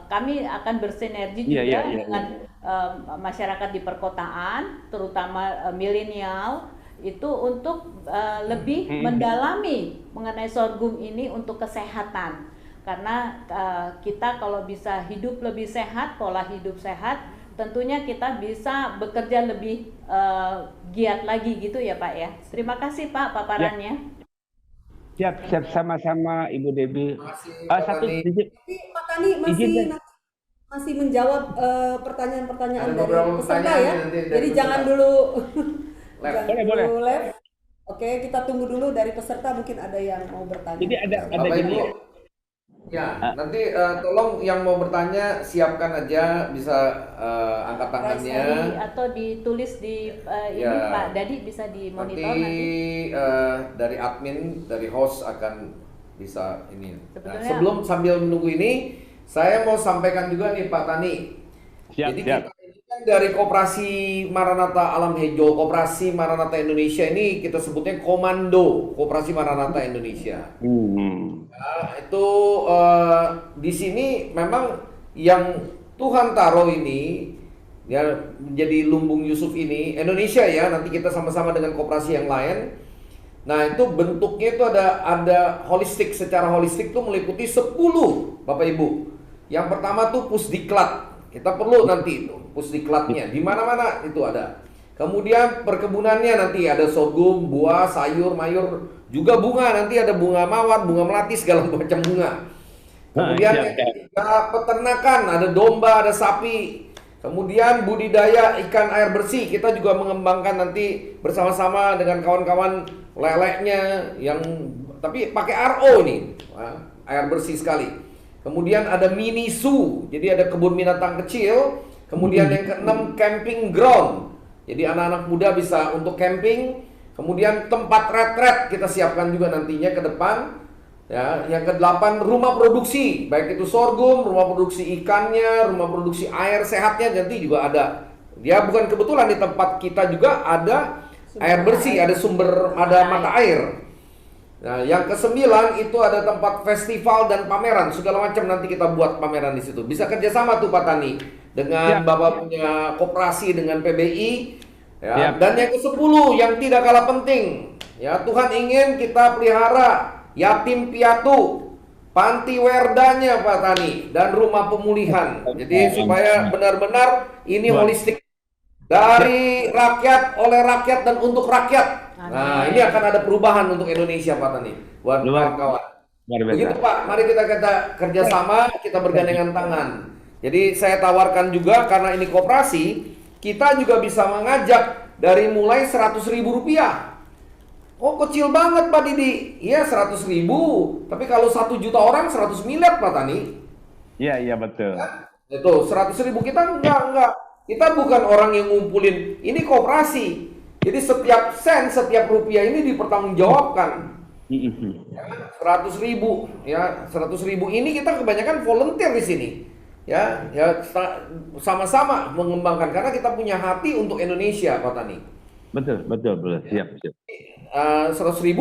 Speaker 3: kami akan bersinergi juga dengan masyarakat di perkotaan, terutama milenial, itu untuk lebih mendalami mengenai sorghum ini untuk kesehatan. Karena kita kalau bisa hidup lebih sehat, pola hidup sehat, tentunya kita bisa bekerja lebih giat lagi gitu ya Pak ya. Terima kasih Pak paparannya.
Speaker 6: Siap sama-sama Ibu Debbie. Satu sedikit.
Speaker 4: Tapi Pak Tani masih menjawab pertanyaan-pertanyaan
Speaker 1: Ada
Speaker 4: dari
Speaker 1: beberapa
Speaker 4: peserta
Speaker 1: pertanyaan
Speaker 4: ya.
Speaker 1: nanti dari
Speaker 4: Jadi
Speaker 1: peserta.
Speaker 4: jangan dulu
Speaker 6: Boleh.
Speaker 4: live. Oke, kita tunggu dulu dari peserta, mungkin ada yang mau bertanya.
Speaker 6: Jadi ada
Speaker 1: Bapak
Speaker 6: gini.
Speaker 1: Ibu. Ya, nanti tolong yang mau bertanya siapkan aja, bisa angkat tangannya.
Speaker 3: Atau ditulis di ini
Speaker 1: Ya.
Speaker 3: Pak Dadi bisa dimonitor
Speaker 1: Nanti
Speaker 3: nanti.
Speaker 1: dari admin, dari host akan bisa ini. Nah,
Speaker 3: Sebetulnya-
Speaker 1: sambil menunggu ini, saya mau sampaikan juga nih Pak Tani. Jadi
Speaker 6: Siap.
Speaker 1: kita ini kan dari Koperasi Maranatha Alam Hijau, Koperasi Maranatha Indonesia ini kita sebutnya Komando Koperasi Maranatha Indonesia. Nah, itu di sini memang yang Tuhan taruh ini ya menjadi lumbung Yusuf ini Indonesia ya, nanti kita sama-sama dengan koperasi yang lain. Nah, itu bentuknya itu ada holistik, secara holistik itu meliputi 10 Bapak Ibu. Yang pertama tuh pusdiklat. Kita perlu nanti itu pusdiklatnya di mana-mana itu ada. Kemudian perkebunannya nanti ada sorghum, buah, sayur, mayur, juga bunga, nanti ada bunga mawar, bunga melati, segala macam bunga. Kemudian yang ketiga peternakan, ada domba, ada sapi. Kemudian budidaya ikan air bersih, kita juga mengembangkan nanti bersama-sama dengan kawan-kawan leleknya yang tapi pakai RO nih, air bersih sekali. Kemudian ada mini zoo, jadi ada kebun binatang kecil. Kemudian yang keenam camping ground, jadi anak-anak muda bisa untuk camping. Kemudian tempat retret kita siapkan juga nantinya ke depan. Ya, yang kedelapan rumah produksi, baik itu sorghum, rumah produksi ikannya, rumah produksi air sehatnya nanti juga ada. Dia bukan kebetulan di tempat kita juga ada air bersih, ada sumber, ada mata air. Nah, yang kesembilan itu ada tempat festival dan pameran, segala macam nanti kita buat pameran di situ. Bisa kerjasama tuh Pak Tani dengan Bapak punya koperasi dengan PBI. Ya. Dan yang ke-10 yang tidak kalah penting, ya Tuhan ingin kita pelihara yatim piatu, panti werdanya Pak Tani, dan rumah pemulihan. Jadi supaya benar-benar ini holistik dari rakyat, oleh rakyat, dan untuk rakyat. Nah, ini akan ada perubahan untuk Indonesia Pak Tani, buat kawan-kawan. Begitu Pak, mari kita kerjasama, kita bergandengan tangan. Jadi saya tawarkan juga karena ini koperasi, kita juga bisa mengajak dari mulai 100.000 rupiah. Oh kecil banget Pak Didi. Iya 100.000, tapi kalau 1 juta orang 100 miliar Pak Tani.
Speaker 6: Iya betul.
Speaker 1: Itu 100.000 kita enggak. Kita bukan orang yang ngumpulin. Ini koperasi. Jadi setiap sen, setiap rupiah ini dipertanggungjawabkan. 100.000 ya, 100.000 ini kita kebanyakan volunteer di sini. Ya sama-sama mengembangkan karena kita punya hati untuk Indonesia Pak Tani.
Speaker 6: Betul. Siap.
Speaker 1: 100.000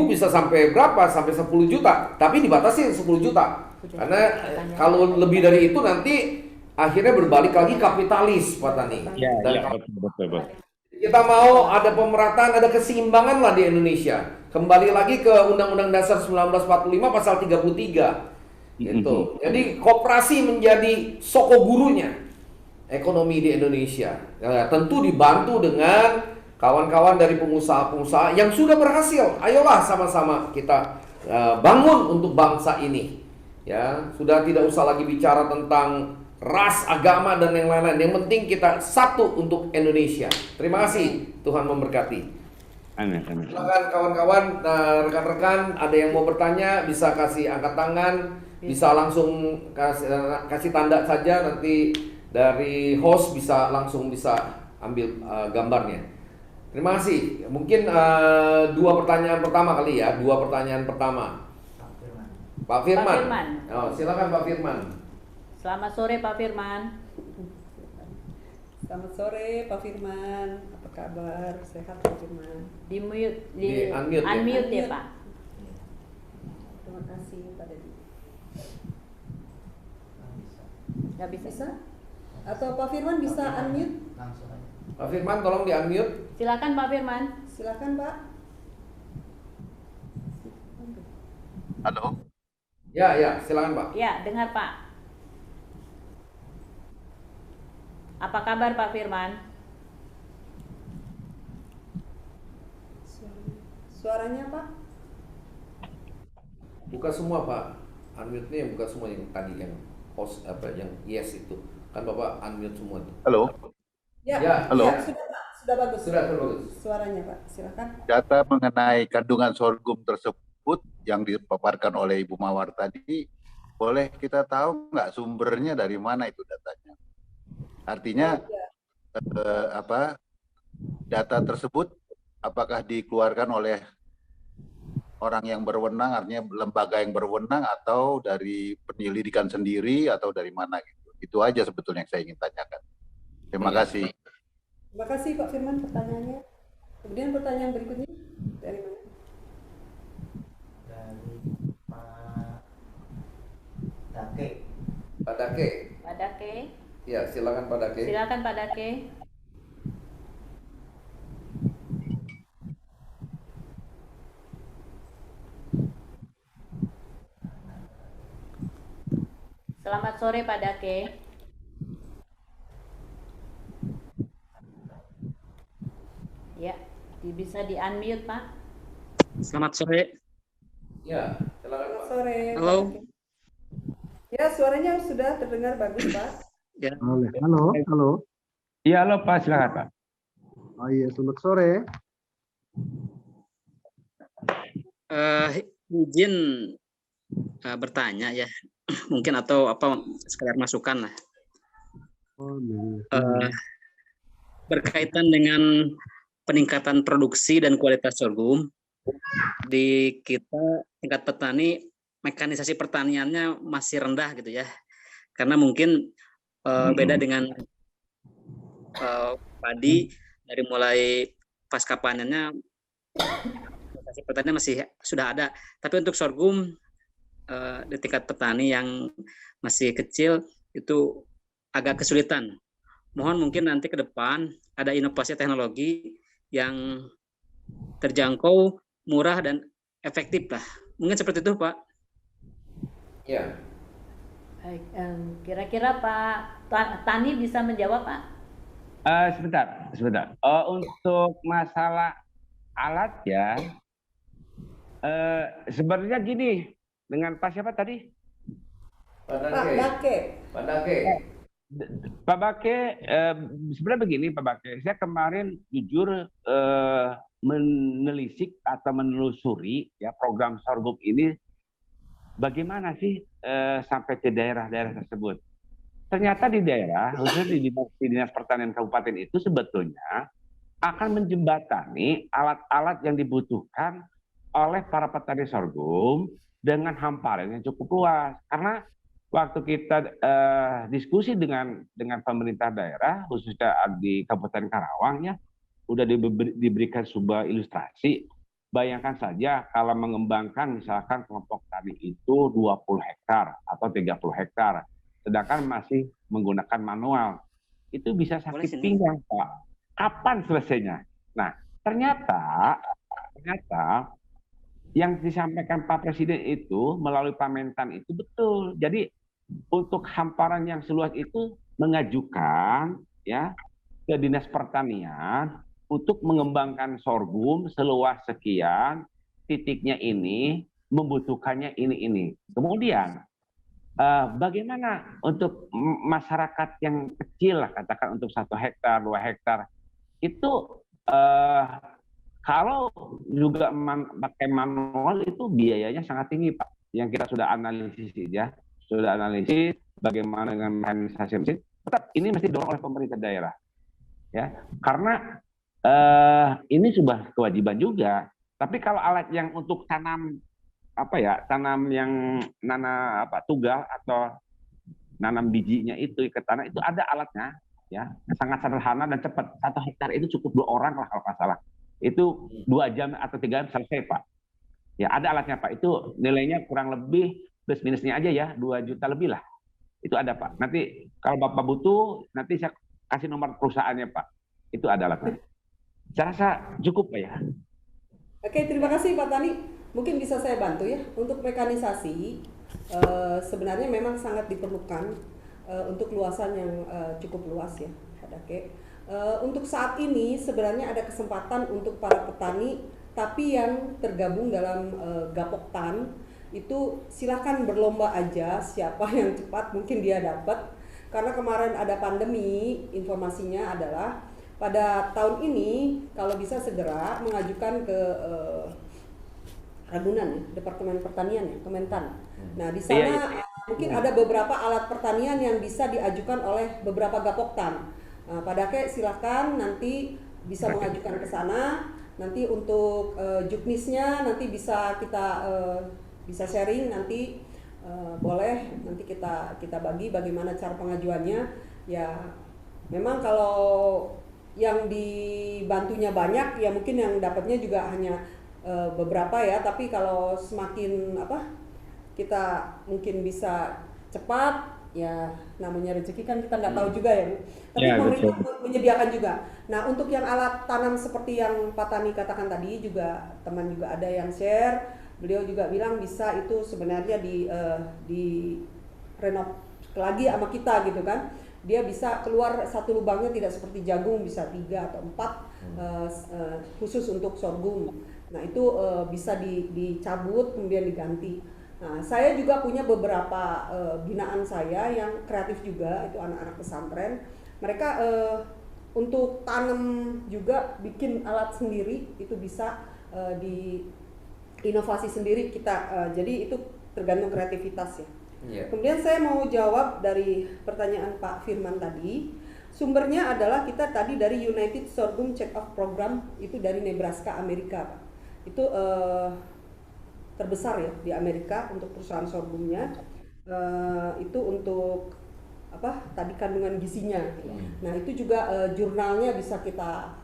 Speaker 1: bisa sampai berapa? Sampai 10 juta. Tapi dibatasi 10 juta. Karena kalau lebih dari itu nanti akhirnya berbalik lagi kapitalis, Pak Tani.
Speaker 6: Ya,
Speaker 1: Dan
Speaker 6: ya, betul.
Speaker 1: kita mau ada pemerataan, ada keseimbangan lah di Indonesia. Kembali lagi ke Undang-Undang Dasar 1945 pasal 33. Gitu. Jadi koperasi menjadi soko gurunya ekonomi di Indonesia. Ya, tentu dibantu dengan kawan-kawan dari pengusaha-pengusaha yang sudah berhasil. Ayolah sama-sama kita bangun untuk bangsa ini. Ya, sudah tidak usah lagi bicara tentang ras, agama dan yang lain-lain. Yang penting kita satu untuk Indonesia. Terima kasih. Tuhan memberkati.
Speaker 6: Amin.
Speaker 1: Silakan kawan-kawan, rekan-rekan, ada yang mau bertanya bisa kasih angkat tangan, bisa langsung kasih tanda saja, nanti dari host bisa langsung ambil gambarnya. Terima kasih. Mungkin dua pertanyaan pertama kali ya, Pak Firman. Oh, silakan Pak Firman.
Speaker 3: Selamat sore Pak Firman.
Speaker 4: Selamat sore Pak Firman, apa kabar? Sehat Pak Firman?
Speaker 3: Di mute,
Speaker 1: Di unmute ya?
Speaker 3: unmute ya Pak.
Speaker 4: Terima kasih Pak Dedi.
Speaker 3: Nggak bisa.
Speaker 4: Bisa? Atau Pak Firman bisa unmute?
Speaker 1: Pak Firman tolong di unmute.
Speaker 3: Silakan Pak Firman.
Speaker 4: Silakan Pak.
Speaker 5: Halo.
Speaker 1: Ya, silakan Pak.
Speaker 3: Ya, dengar Pak. Apa kabar Pak Firman?
Speaker 4: Suaranya Pak?
Speaker 1: Buka semua Pak. Unmute-nya yang buka semua yang tadi yang host yang yes itu. Kan Bapak unmute semua tuh.
Speaker 5: Halo.
Speaker 1: Ya,
Speaker 5: halo.
Speaker 4: Ya, sudah Pak, sudah bagus.
Speaker 1: Sudah bagus.
Speaker 4: Suaranya Pak, silakan.
Speaker 5: Data mengenai kandungan sorghum tersebut yang dipaparkan oleh Ibu Mawar tadi, boleh kita tahu nggak sumbernya dari mana itu datanya? Artinya data tersebut apakah dikeluarkan oleh orang yang berwenang, artinya lembaga yang berwenang, atau dari penyelidikan sendiri, atau dari mana gitu? Itu aja sebetulnya yang saya ingin tanyakan. Terima kasih.
Speaker 4: Terima kasih Pak Firman pertanyaannya. Kemudian pertanyaan berikutnya dari mana?
Speaker 7: Dari Pak Dake.
Speaker 1: Pak Dake.
Speaker 3: Pak Dake.
Speaker 1: Ya, silakan Pak Dake.
Speaker 3: Silakan Pak Dake. Selamat sore Pak Dake. Ya, bisa di unmute Pak.
Speaker 8: Selamat sore.
Speaker 1: Ya, silakan
Speaker 4: Selamat
Speaker 1: Pak.
Speaker 4: sore.
Speaker 8: Halo.
Speaker 4: Ya, suaranya sudah terdengar bagus Pak.
Speaker 8: Ya.
Speaker 9: Halo.
Speaker 6: Iya, halo Pak, silakan Pak.
Speaker 9: Oh iya, selamat sore.
Speaker 8: Izin bertanya ya, mungkin atau apa sekedar masukan lah.
Speaker 9: Oh, iya.
Speaker 8: Berkaitan dengan peningkatan produksi dan kualitas sorghum di kita tingkat petani, mekanisasi pertaniannya masih rendah gitu ya, karena mungkin beda dengan padi, dari mulai pasca panennya mekanisasi pertanian masih sudah ada, tapi untuk sorghum di tingkat petani yang masih kecil itu agak kesulitan. Mohon mungkin nanti ke depan ada inovasi teknologi yang terjangkau, murah dan efektif lah. Mungkin seperti itu Pak.
Speaker 1: Ya.
Speaker 3: Baik, kira-kira Pak Tani bisa menjawab Pak?
Speaker 6: Sebentar. Untuk masalah alat ya, sebenarnya gini, dengan Pak siapa tadi?
Speaker 1: Pak
Speaker 4: Pak
Speaker 1: Dake.
Speaker 4: Dake.
Speaker 1: Pak Dake.
Speaker 6: Pak Bake, sebenarnya begini Pak Bake, saya kemarin jujur menelisik atau menelusuri ya program sorghum ini bagaimana sih sampai ke daerah-daerah tersebut. Ternyata di daerah, khususnya di Dinas Pertanian Kabupaten itu sebetulnya akan menjembatani alat-alat yang dibutuhkan oleh para petani sorghum dengan hamparan yang cukup luas. Karena waktu kita diskusi dengan pemerintah daerah, khususnya di Kabupaten Karawang ya, udah diberikan sebuah ilustrasi. Bayangkan saja kalau mengembangkan misalkan kelompok tani itu 20 hektar atau 30 hektar. sedangkan masih menggunakan manual. Itu bisa
Speaker 8: Boleh
Speaker 6: sakit
Speaker 8: sini.
Speaker 6: pinggang, Pak. Kapan selesainya? Nah, ternyata yang disampaikan Pak Presiden itu melalui Pak Mentan itu betul. Jadi untuk hamparan yang seluas itu mengajukan ya ke Dinas Pertanian untuk mengembangkan sorghum seluas sekian, titiknya ini, membutuhkannya ini. Kemudian bagaimana untuk masyarakat yang kecil lah, katakan untuk 1 hektar, 2 hektar, itu kalau juga pakai manual itu biayanya sangat tinggi, Pak. Yang kita sudah analisis ya, bagaimana dengan mekanisasi mesin. Tetap ini mesti didorong oleh pemerintah daerah, ya. Karena ini sudah kewajiban juga. Tapi kalau alat yang untuk tanam tugal atau nanam bijinya itu ke tanah itu ada alatnya, ya, sangat sederhana dan cepat. 1 hektar itu cukup 2 orang lah kalau nggak salah. Itu 2 jam atau 3 jam selesai, Pak. Ya, ada alatnya, Pak. Itu nilainya kurang lebih plus minusnya aja ya, 2 juta lebih lah. Itu ada, Pak. Nanti kalau Bapak butuh, nanti saya kasih nomor perusahaannya, Pak. Itu ada alatnya. Saya rasa cukup, Pak ya.
Speaker 4: Oke, terima kasih Pak Tani. Mungkin bisa saya bantu ya. Untuk mekanisasi, sebenarnya memang sangat diperlukan untuk luasan yang cukup luas ya, Pak Dake. Untuk saat ini sebenarnya ada kesempatan untuk para petani, tapi yang tergabung dalam Gapoktan itu silahkan berlomba aja siapa yang cepat mungkin dia dapat. Karena kemarin ada pandemi, informasinya adalah pada tahun ini kalau bisa segera mengajukan ke Ragunan ya, Departemen Pertanian ya, Kementan. Nah di sana mungkin ada beberapa alat pertanian yang bisa diajukan oleh beberapa Gapoktan. Pak Dake silakan nanti bisa mengajukan ke sana. Nanti untuk juknisnya nanti bisa kita bisa sharing nanti, boleh nanti kita bagi bagaimana cara pengajuannya. Ya memang kalau yang dibantunya banyak ya mungkin yang dapatnya juga hanya beberapa ya, tapi kalau semakin kita mungkin bisa cepat ya, namanya rezeki kan kita nggak tahu juga ya Bu. Tapi
Speaker 6: Ya,
Speaker 4: pemerintah
Speaker 6: betul.
Speaker 4: menyediakan juga. Nah untuk yang alat tanam seperti yang Pak Tani katakan tadi juga teman juga ada yang share, beliau juga bilang bisa itu sebenarnya di renov lagi sama kita gitu kan. Dia bisa keluar satu lubangnya tidak seperti jagung, bisa 3 atau 4 khusus untuk sorghum. Nah itu bisa dicabut kemudian diganti. Nah, saya juga punya beberapa binaan saya yang kreatif juga, itu anak-anak pesantren. Mereka untuk tanam juga bikin alat sendiri, itu bisa di inovasi sendiri kita. Jadi itu tergantung kreativitas ya.
Speaker 1: Iya.
Speaker 4: Kemudian saya mau jawab dari pertanyaan Pak Firman tadi. Sumbernya adalah kita tadi dari United Sorghum Check-off Program, itu dari Nebraska, Amerika, Pak. Itu terbesar ya di Amerika untuk perusahaan sorghumnya. Itu untuk tadi kandungan gizinya. Nah itu juga jurnalnya bisa kita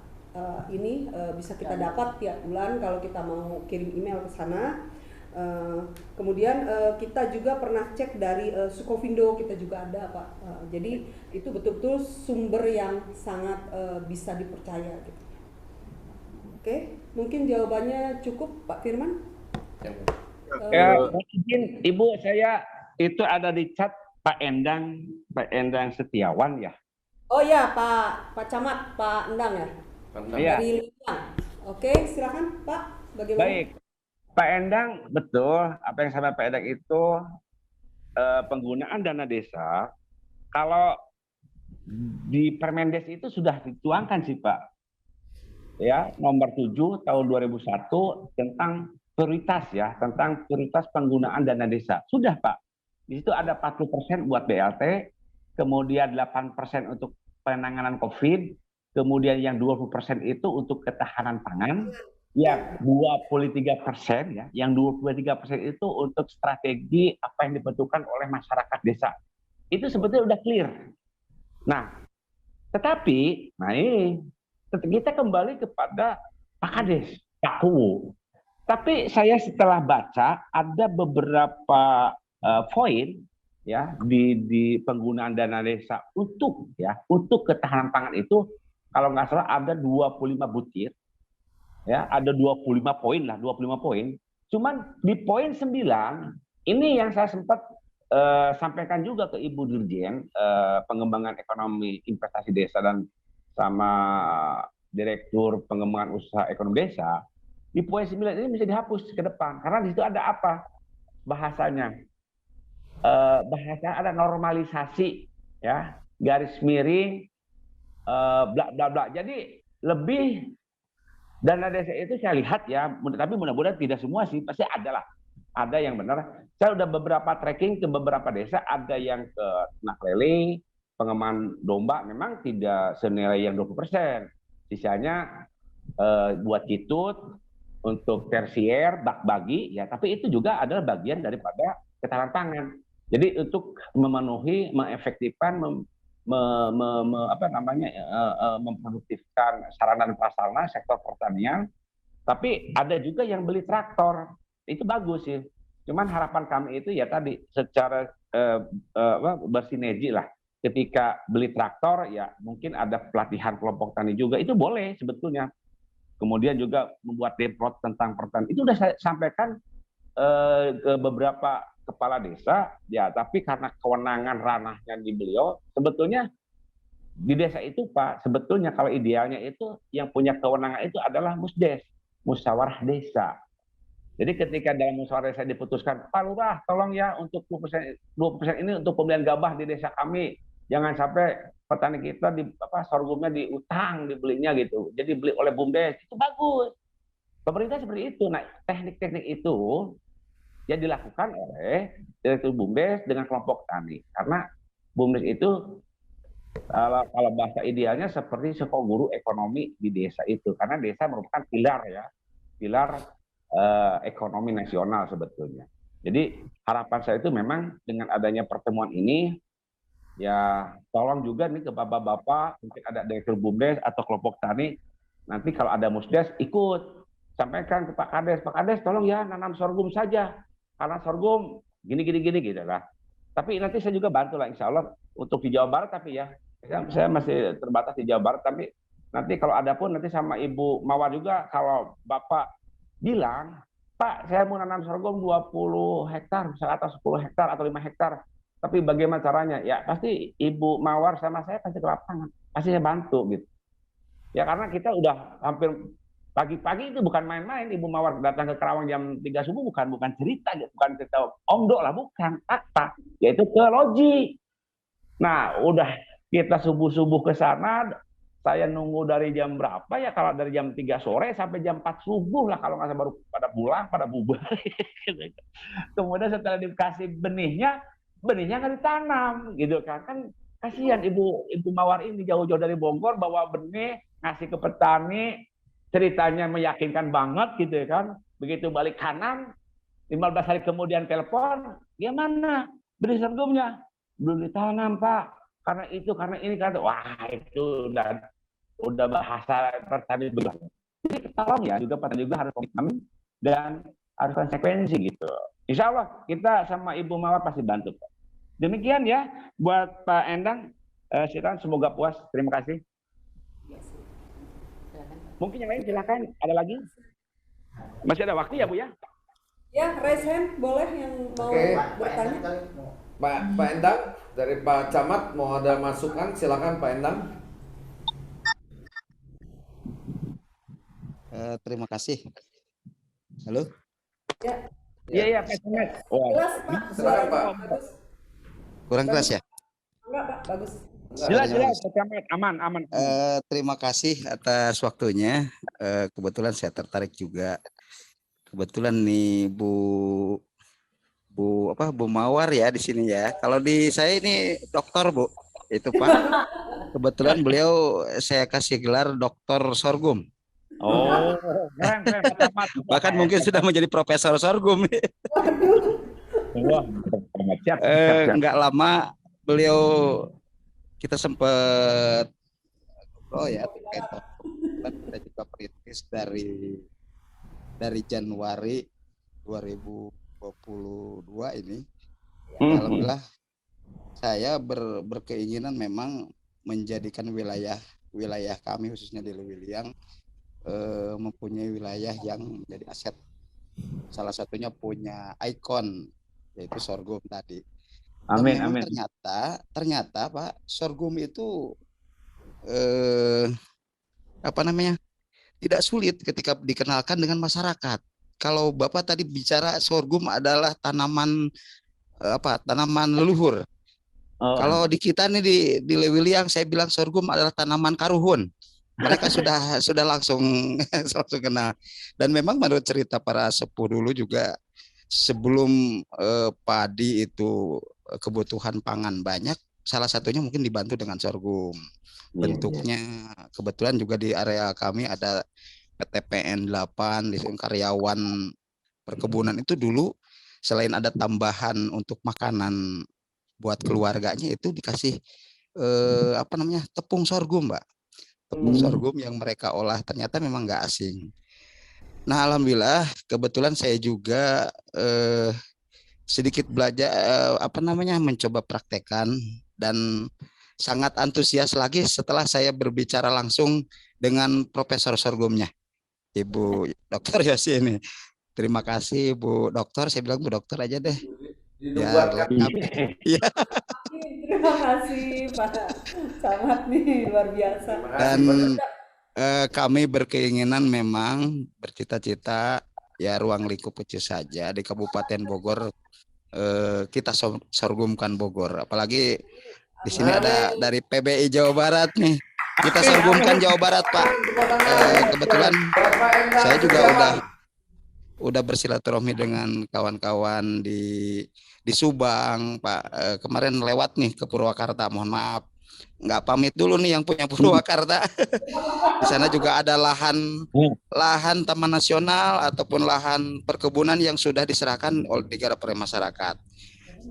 Speaker 4: bisa kita dapat tiap bulan kalau kita mau kirim email ke sana. Kemudian kita juga pernah cek dari Sukovindo, kita juga ada Pak. Jadi itu betul-betul sumber yang sangat bisa dipercaya gitu. Oke, mungkin jawabannya cukup Pak Firman.
Speaker 6: Ya, mungkin Ibu, saya itu ada di chat Pak Endang Setiawan ya.
Speaker 4: Oh ya, Pak Camat, Pak Endang ya.
Speaker 6: Iya.
Speaker 4: Dari Liang. Oke, silakan Pak. Bagaimana?
Speaker 6: Baik, Pak Endang, betul apa yang sama Pak Endang itu penggunaan dana desa. Kalau di Permendes itu sudah dituangkan sih Pak, ya nomor 7 tahun 2001 tentang prioritas ya, tentang prioritas penggunaan dana desa. Sudah Pak, di situ ada 40% buat BLT, kemudian 8% untuk penanganan COVID, kemudian yang 20% itu untuk ketahanan pangan, yang 23% ya, yang 23% itu untuk strategi apa yang dibutuhkan oleh masyarakat desa. Itu sebetulnya udah clear. Nah, tetapi, ini kita kembali kepada Pak Kades, Pak Kuwu. Tapi saya setelah baca ada beberapa poin ya di penggunaan dana desa untuk ketahanan pangan itu kalau nggak salah ada 25 butir, ya ada 25 poin lah, 25 poin. Cuman di poin 9 ini yang saya sempat sampaikan juga ke Ibu Dirjen Pengembangan Ekonomi Investasi Desa dan sama Direktur Pengembangan Usaha Ekonomi Desa, di poin 9 ini bisa dihapus ke depan karena di situ ada apa bahasanya? Bahasa ada normalisasi, ya garis miring, bla bla bla. Jadi lebih dana desa itu saya lihat ya, tapi mudah-mudahan tidak semua sih, pasti ada lah. Ada yang benar. Saya udah beberapa tracking ke beberapa desa, ada yang ke ternak lele, pengembangan domba, memang tidak senilai yang 20%. Sisanya buat kitut, untuk tersier, bak bagi, ya. Tapi itu juga adalah bagian daripada ketahanan pangan. Jadi untuk memenuhi, mengefektifkan, memproduktifkan sarana dan prasarana sektor pertanian. Tapi ada juga yang beli traktor, itu bagus sih. Cuman harapan kami itu ya tadi secara bersinergi lah. Ketika beli traktor ya mungkin ada pelatihan kelompok tani juga, itu boleh sebetulnya. Kemudian juga membuat demplot tentang pertanian, itu sudah saya sampaikan ke beberapa kepala desa, ya tapi karena kewenangan ranahnya di beliau, sebetulnya di desa itu Pak, sebetulnya kalau idealnya itu yang punya kewenangan itu adalah musdes, musyawarah desa. Jadi ketika dalam musyawarah desa diputuskan, Pak Lurah tolong ya untuk 20% ini untuk pembelian gabah di desa kami, jangan sampai petani kita sorghumnya diutang dibelinya gitu, jadi beli oleh BUMDes, itu bagus. Pemerintah seperti itu. Nah teknik-teknik itu ya dilakukan oleh Direktur BUMDes dengan kelompok tani. Karena BUMDes itu kalau bahasa idealnya seperti sekoguru ekonomi di desa itu. Karena desa merupakan pilar ekonomi nasional sebetulnya. Jadi harapan saya itu memang dengan adanya pertemuan ini, ya tolong juga nih ke bapak-bapak, mungkin ada Direktur BUMDes atau kelompok tani, nanti kalau ada musdes ikut. Sampaikan ke Pak Kades tolong ya nanam sorghum saja. Karena sorghum gini gitu lah. Tapi nanti saya juga bantu lah insya Allah untuk di Jawa Barat, tapi ya saya masih terbatas di Jawa Barat, tapi nanti kalau ada pun nanti sama Ibu Mawar juga, kalau Bapak bilang, Pak saya mau nanam sorghum 20 hektar atau 10 hektar atau 5 hektar, tapi bagaimana caranya? Ya pasti Ibu Mawar sama saya pasti ke lapangan, pasti saya bantu gitu. Ya karena kita udah hampir pagi-pagi itu bukan main-main, Ibu Mawar datang ke Kerawang jam 3 subuh bukan cerita, bukan cerita omdo lah, bukan fakta, yaitu ke loji. Nah, udah kita subuh-subuh ke sana, saya nunggu dari jam berapa ya, kalau dari jam 3 sore sampai jam 4 subuh lah, kalau nggak salah baru pada pulang, pada bubar. Kemudian setelah dikasih benihnya nggak ditanam, gitu kan. Kan kasihan Ibu Mawar ini jauh-jauh dari Bogor bawa benih, ngasih ke petani, ceritanya meyakinkan banget gitu kan. Begitu balik kanan 15 hari kemudian telepon, gimana benih sorghumnya? Belum ditanam Pak, karena itu karena ini kan. Wah itu udah bahasa petani belah. Jadi tolong ya juga petani juga harus komitmen dan harus konsekuensi gitu. Insya Allah kita sama Ibu Mawar pasti bantu Pak. Demikian ya buat Pak Endang, semoga puas. Terima kasih. Mungkin yang lain silakan, ada lagi? Masih ada waktu ya Bu ya?
Speaker 4: Ya, raise hand boleh yang mau bertanya.
Speaker 1: Pak Endang dari Pak Camat mau ada masukan, silakan Pak Endang.
Speaker 10: Terima kasih. Halo?
Speaker 4: Ya.
Speaker 6: Iya Pak Camat.
Speaker 4: Jelas Pak,
Speaker 1: silakan Pak.
Speaker 4: Bagus.
Speaker 10: Kurang keras ya?
Speaker 4: Enggak Pak, bagus.
Speaker 6: Jelas Pak Camat, aman.
Speaker 10: Terima kasih atas waktunya. Kebetulan saya tertarik juga. Kebetulan nih Bu Mawar ya di sini ya. Kalau di saya ini dokter Bu, itu Pak. Kebetulan beliau saya kasih gelar Dokter Sorghum.
Speaker 6: Oh, keren Pak Camat.
Speaker 10: Bahkan mungkin sudah menjadi Profesor Sorghum.
Speaker 6: Siap.
Speaker 10: Nggak lama beliau kita sempat terkait kita juga perintis dari Januari 2022 ini. Alhamdulillah saya berkeinginan memang menjadikan wilayah kami khususnya di Lewiliang mempunyai wilayah yang menjadi aset. Salah satunya punya ikon yaitu sorghum tadi. Dan
Speaker 6: Amin,
Speaker 10: memang
Speaker 6: amin.
Speaker 10: ternyata Pak, sorghum itu tidak sulit ketika dikenalkan dengan masyarakat. Kalau Bapak tadi bicara sorghum adalah tanaman tanaman leluhur.
Speaker 6: Oh,
Speaker 10: Kalau di kita nih di Lewiliang saya bilang sorghum adalah tanaman karuhun. Mereka sudah langsung langsung kenal. Dan memang menurut cerita para sepuh dulu juga sebelum padi itu kebutuhan pangan banyak, salah satunya mungkin dibantu dengan sorghum. Bentuknya kebetulan juga di area kami ada PTPN 8 di karyawan perkebunan itu dulu selain ada tambahan untuk makanan buat keluarganya itu dikasih tepung sorghum, Mbak. Tepung sorghum yang mereka olah ternyata memang nggak asing. Nah, alhamdulillah kebetulan saya juga sedikit belajar mencoba praktekan dan sangat antusias lagi setelah saya berbicara langsung dengan Profesor sorghumnya, Ibu Dokter Yosi ini. Terima kasih Bu Dokter, saya bilang Bu Dokter aja deh. Biar lengkap. Ya.
Speaker 4: Terima kasih Pak Camat nih, luar biasa.
Speaker 10: Dan kami berkeinginan memang bercita-cita ya ruang lingkup kecil saja di Kabupaten Bogor, kita sorghumkan Bogor. Apalagi di sini ada dari PBI Jawa Barat nih. Kita sorghumkan Jawa Barat, Pak. Kebetulan saya juga udah bersilaturahmi dengan kawan-kawan di Subang, Pak. Kemarin lewat nih ke Purwakarta. Mohon maaf, nggak pamit dulu nih yang punya Purwakarta. Di sana juga ada lahan taman nasional ataupun lahan perkebunan yang sudah diserahkan digarap oleh masyarakat.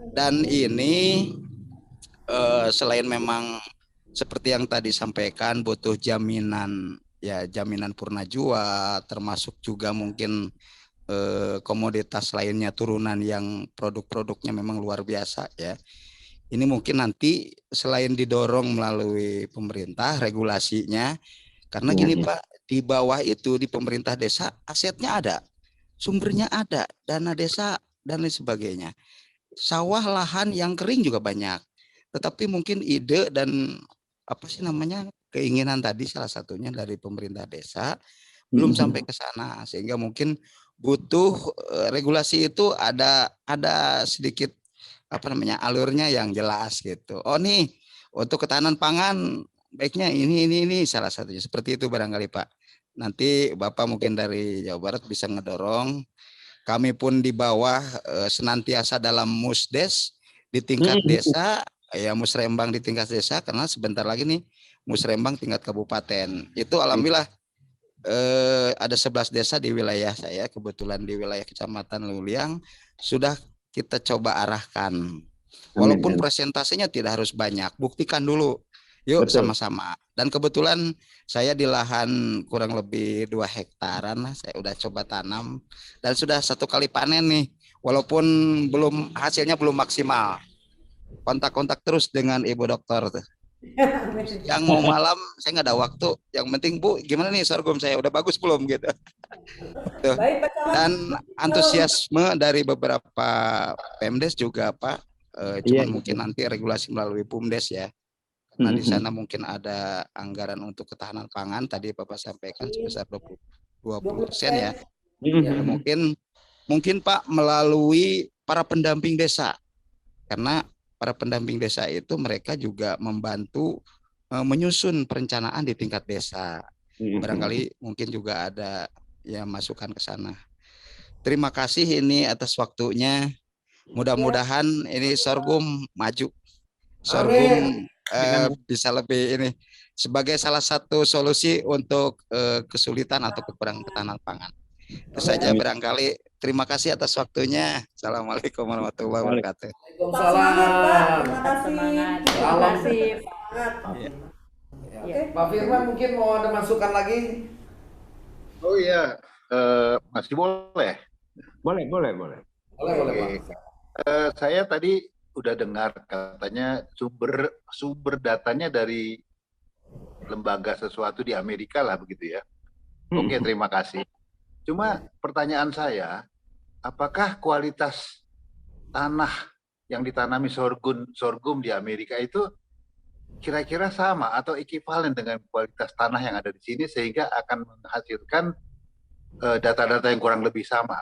Speaker 10: Dan ini selain memang seperti yang tadi sampaikan butuh jaminan purna jua, termasuk juga mungkin komoditas lainnya turunan yang produk-produknya memang luar biasa ya. Ini mungkin nanti selain didorong melalui pemerintah regulasinya, karena gini Pak, di bawah itu di pemerintah desa asetnya ada, sumbernya ada, dana desa dan lain sebagainya. Sawah, lahan yang kering juga banyak. Tetapi mungkin ide dan keinginan tadi salah satunya dari pemerintah desa belum sampai ke sana, sehingga mungkin butuh regulasi itu ada sedikit alurnya yang jelas gitu. Oh nih untuk ketahanan pangan baiknya ini salah satunya seperti itu barangkali Pak. Nanti Bapak mungkin dari Jawa Barat bisa ngedorong. Kami pun di bawah senantiasa dalam musdes di tingkat desa, ya musrembang di tingkat desa, karena sebentar lagi nih musrembang tingkat kabupaten. Itu alhamdulillah ada 11 desa di wilayah saya, kebetulan di wilayah Kecamatan Lewiliang sudah kita coba arahkan. Walaupun presentasenya tidak harus banyak, buktikan dulu. Yuk sama-sama. Dan kebetulan saya di lahan kurang lebih 2 hektaran lah, saya udah coba tanam dan sudah 1 kali panen nih. Walaupun hasilnya belum maksimal. Kontak-kontak terus dengan Ibu Dokter tuh. Yang mau malam saya nggak ada waktu. Yang penting Bu, gimana nih sorghum saya udah bagus belum gitu. Tuh. Dan antusiasme dari beberapa Pemdes juga Pak. Cuman mungkin nanti regulasi melalui Bumdes ya. Nah di sana mungkin ada anggaran untuk ketahanan pangan tadi Bapak sampaikan sebesar 20% ya. Mungkin Pak melalui para pendamping desa, karena para pendamping desa itu mereka juga membantu menyusun perencanaan di tingkat desa. Barangkali mungkin juga ada ya masukan ke sana. Terima kasih ini atas waktunya. Mudah-mudahan ini sorghum maju. Sorghum bisa lebih ini sebagai salah satu solusi untuk kesulitan atau kekurangan ketahanan pangan. Itu saja barangkali. Terima kasih atas waktunya. Assalamualaikum warahmatullahi wabarakatuh.
Speaker 1: Waalaikumsalam.
Speaker 3: Semangat. Terima kasih.
Speaker 1: Pak Firman mungkin mau ada masukan lagi?
Speaker 5: Oh iya, masih boleh?
Speaker 6: Boleh.
Speaker 1: Boleh Pak.
Speaker 5: Saya tadi udah dengar katanya sumber datanya dari lembaga sesuatu di Amerika lah begitu ya. Oke, terima kasih. Cuma pertanyaan saya, apakah kualitas tanah yang ditanami sorghum di Amerika itu kira-kira sama atau ekivalen dengan kualitas tanah yang ada di sini sehingga akan menghasilkan data-data yang kurang lebih sama?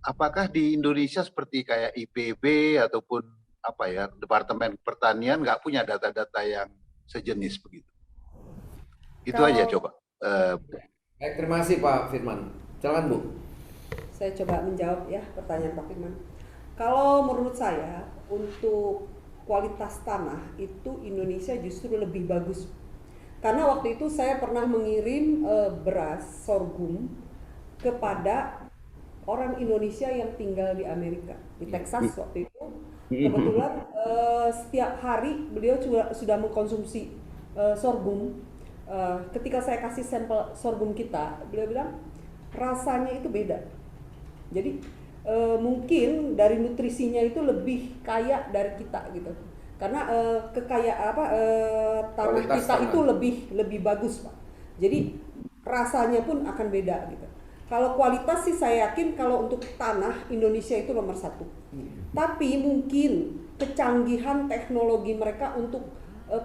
Speaker 5: Apakah di Indonesia seperti kayak IPB ataupun apa ya, Departemen Pertanian nggak punya data-data yang sejenis begitu? Itu aja coba.
Speaker 1: Baik, terima kasih Pak Firman. Silakan Bu.
Speaker 4: Saya coba menjawab ya pertanyaan Pak Firman. Kalau menurut saya untuk kualitas tanah itu Indonesia justru lebih bagus. Karena waktu itu saya pernah mengirim beras sorghum kepada orang Indonesia yang tinggal di Amerika, di Texas waktu itu. Kebetulan setiap hari beliau sudah mengkonsumsi sorghum. Ketika saya kasih sampel sorghum kita, beliau bilang rasanya itu beda. Jadi mungkin dari nutrisinya itu lebih kaya dari kita gitu. Karena tanah kita itu lebih bagus, Pak. Jadi rasanya pun akan beda gitu. Kalau kualitas sih saya yakin kalau untuk tanah Indonesia itu nomor 1. Tapi mungkin kecanggihan teknologi mereka untuk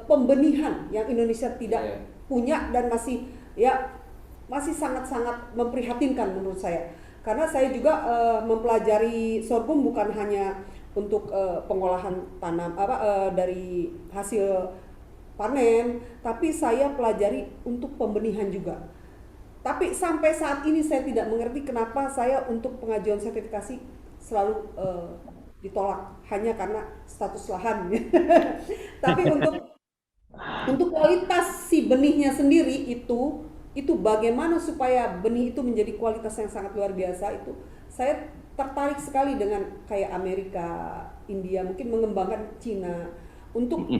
Speaker 4: pembenihan yang Indonesia tidak punya dan masih sangat-sangat memprihatinkan menurut saya. Karena saya juga mempelajari sorghum bukan hanya untuk pengolahan tanam dari hasil panen, tapi saya pelajari untuk pembenihan juga. Tapi sampai saat ini saya tidak mengerti kenapa saya untuk pengajuan sertifikasi selalu ditolak hanya karena status lahan. Tapi untuk kualitas si benihnya sendiri itu bagaimana supaya benih itu menjadi kualitas yang sangat luar biasa, itu saya tertarik sekali dengan kayak Amerika, India, mungkin mengembangkan Cina untuk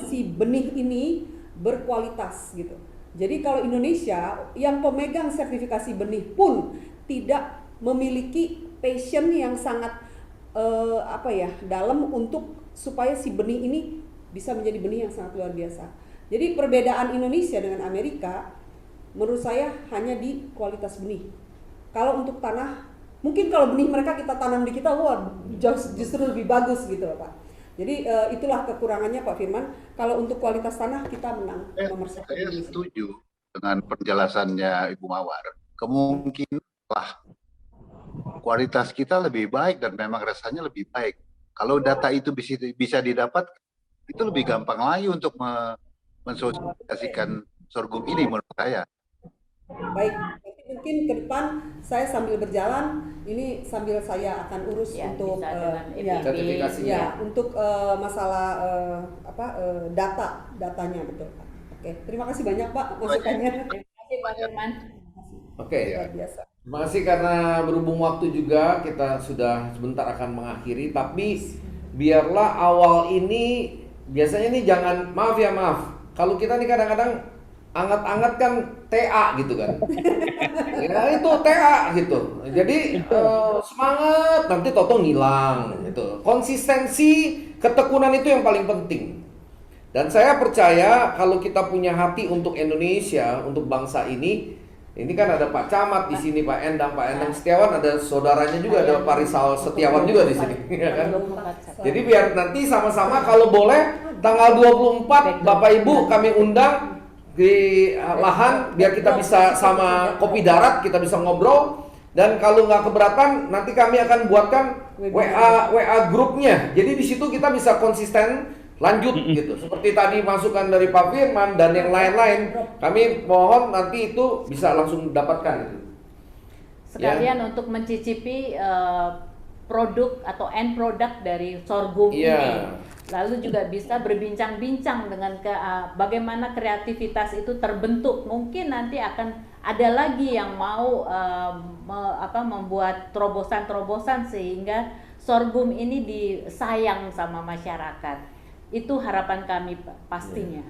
Speaker 4: si benih ini berkualitas gitu. Jadi kalau Indonesia yang pemegang sertifikasi benih pun tidak memiliki passion yang sangat dalam untuk supaya si benih ini bisa menjadi benih yang sangat luar biasa. Jadi perbedaan Indonesia dengan Amerika menurut saya hanya di kualitas benih. Kalau untuk tanah, mungkin kalau benih mereka kita tanam di kita, justru lebih bagus gitu Pak. Jadi itulah kekurangannya Pak Firman. Kalau untuk kualitas tanah kita menang nomor 1.
Speaker 5: Saya setuju dengan penjelasannya Ibu Mawar. Kemungkinan kualitas kita lebih baik dan memang rasanya lebih baik. Kalau data itu bisa didapat, itu lebih gampang lagi untuk mensosialisasikan sorghum ini menurut saya.
Speaker 4: Baik, tapi mungkin ke depan saya sambil berjalan, ini sambil saya akan urus untuk
Speaker 1: sertifikasinya.
Speaker 4: untuk masalah datanya betul Pak. Oke, terima kasih banyak Pak masukannya.
Speaker 3: Terima kasih Pak Firman.
Speaker 1: Oke,
Speaker 4: Luar biasa.
Speaker 1: terima kasih karena berhubung waktu juga kita sudah sebentar akan mengakhiri, tapi biarlah awal ini biasanya nih jangan maaf kalau kita nih kadang-kadang anget-anget kan TA gitu kan. Ya itu TA gitu. Jadi semangat nanti toto ngilang gitu. Konsistensi, ketekunan itu yang paling penting. Dan saya percaya kalau kita punya hati untuk Indonesia, untuk bangsa ini kan ada Pak Camat di sini, Pak Endang Setiawan, ada saudaranya juga, ada Pak Rizal Setiawan juga di sini, ya kan? Jadi biar nanti sama-sama kalau boleh tanggal 24 Bapak Ibu kami undang di lahan biar kita bisa sama kopi darat, kita bisa ngobrol. Dan kalau nggak keberatan nanti kami akan buatkan WA grupnya. Jadi di situ kita bisa konsisten lanjut gitu. Seperti tadi masukan dari Pak Firman dan yang lain-lain, kami mohon nanti itu bisa langsung dapatkan gitu.
Speaker 3: Sekalian untuk mencicipi produk atau end product dari sorghum ini. Lalu juga bisa berbincang-bincang dengan bagaimana kreativitas itu terbentuk. Mungkin nanti akan ada lagi yang mau membuat terobosan-terobosan sehingga sorghum ini disayang sama masyarakat. Itu harapan kami pastinya.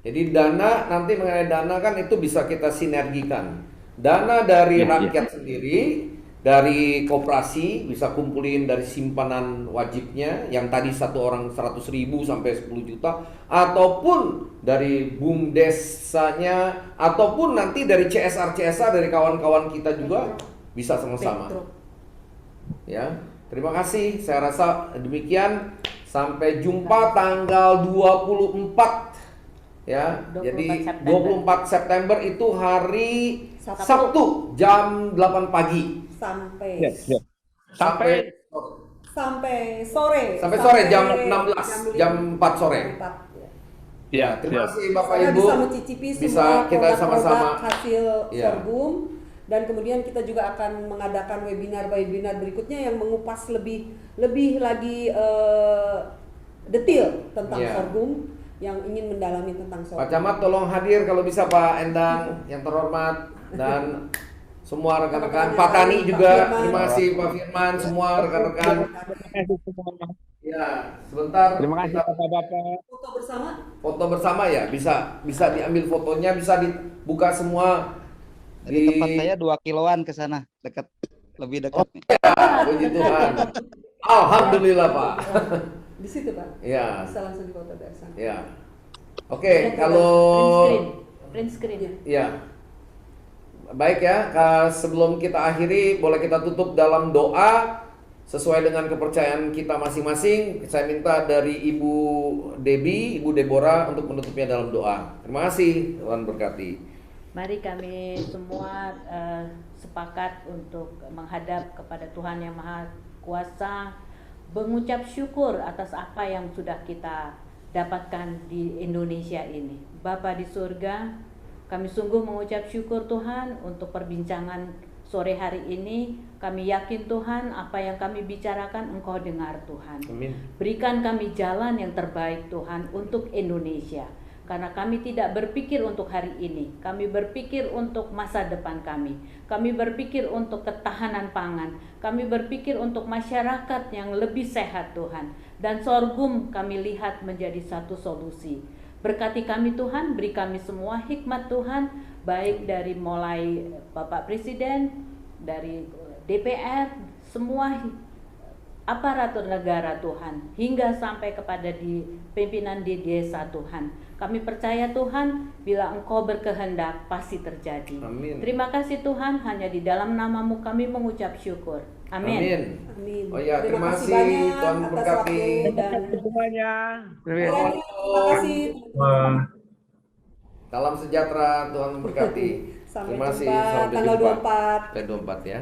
Speaker 1: Jadi dana, nanti mengenai dana kan itu bisa kita sinergikan. Dana dari rakyat sendiri, dari koperasi bisa kumpulin dari simpanan wajibnya yang tadi satu orang 100.000 sampai 10 juta, ataupun dari BUMDesanya, ataupun nanti dari CSR dari kawan-kawan kita juga bisa sama-sama. Ya, terima kasih. Saya rasa demikian. Sampai jumpa tanggal 24 ya.
Speaker 3: 24
Speaker 1: Jadi
Speaker 3: September.
Speaker 1: 24 September itu hari Sabtu jam 8 pagi.
Speaker 4: Sampai
Speaker 1: Sampai
Speaker 4: sore.
Speaker 1: sampai sore jam 16, jam 4 sore.
Speaker 6: Ya,
Speaker 1: Terima kasih Bapak
Speaker 4: Kita
Speaker 1: Ibu.
Speaker 4: bisa mencicipi
Speaker 1: Bisa
Speaker 4: semua
Speaker 1: kita
Speaker 4: produk-produk
Speaker 1: sama-sama.
Speaker 4: hasil
Speaker 1: Ya.
Speaker 4: sorghum, dan kemudian kita juga akan mengadakan webinar berikutnya yang mengupas lebih lagi detail tentang
Speaker 1: Ya.
Speaker 4: sorghum, yang ingin mendalami tentang
Speaker 1: Pak
Speaker 4: sorghum.
Speaker 1: Camat tolong hadir kalau bisa, Pak Endang yang terhormat, dan semua rekan-rekan, Pak Tani juga. Terima kasih Pak Firman, semua rekan-rekan. Ya, sebentar.
Speaker 6: Terima kasih
Speaker 1: kita
Speaker 6: Bapak-bapak.
Speaker 4: Foto bersama.
Speaker 1: foto bersama ya, bisa diambil fotonya, bisa dibuka semua
Speaker 10: Dari tempat saya 2 kiloan ke sana, dekat, lebih dekat nih.
Speaker 1: Puji Tuhan. Alhamdulillah Pak.
Speaker 4: Di situ Pak.
Speaker 1: Ya.
Speaker 4: Bisa langsung dipoto dari sana.
Speaker 1: Ya. Oke,
Speaker 3: Print
Speaker 1: kalau
Speaker 3: screen.
Speaker 1: ya. Baik ya, sebelum kita akhiri, boleh kita tutup dalam doa sesuai dengan kepercayaan kita masing-masing. Saya minta dari Ibu Debbie, Ibu Deborah untuk menutupnya dalam doa. Terima kasih, Tuhan berkati.
Speaker 3: Mari kami semua sepakat untuk menghadap kepada Tuhan Yang Maha Kuasa, mengucap syukur atas apa yang sudah kita dapatkan di Indonesia ini. Bapa di surga, kami sungguh mengucap syukur Tuhan untuk perbincangan sore hari ini. Kami yakin Tuhan apa yang kami bicarakan Engkau dengar Tuhan.
Speaker 1: Amin.
Speaker 3: Berikan kami jalan yang terbaik Tuhan untuk Indonesia. Karena kami tidak berpikir untuk hari ini, kami berpikir untuk masa depan kami. Kami berpikir untuk ketahanan pangan, kami berpikir untuk masyarakat yang lebih sehat Tuhan. Dan sorghum kami lihat menjadi satu solusi. Berkati kami Tuhan, beri kami semua hikmat Tuhan, baik dari mulai Bapak Presiden, dari DPR, semua aparatur negara Tuhan, hingga sampai kepada di pimpinan di desa Tuhan. Kami percaya Tuhan, bila Engkau berkehendak pasti terjadi.
Speaker 1: Amin.
Speaker 3: Terima kasih Tuhan, hanya di dalam nama-Mu kami mengucap syukur. Amin.
Speaker 1: Amin.
Speaker 4: Amin.
Speaker 1: Oh ya, terima kasih,
Speaker 4: banyak
Speaker 1: Tuhan
Speaker 4: atas
Speaker 1: berkati.
Speaker 4: waktu dan
Speaker 6: Semuanya.
Speaker 4: terima kasih.
Speaker 1: Salam sejahtera, Tuhan memberkati.
Speaker 4: Sampai
Speaker 1: Terima kasih,
Speaker 4: jumpa
Speaker 1: sampai
Speaker 4: tanggal
Speaker 1: jumpa.
Speaker 4: 24.
Speaker 1: Sampai 24 ya.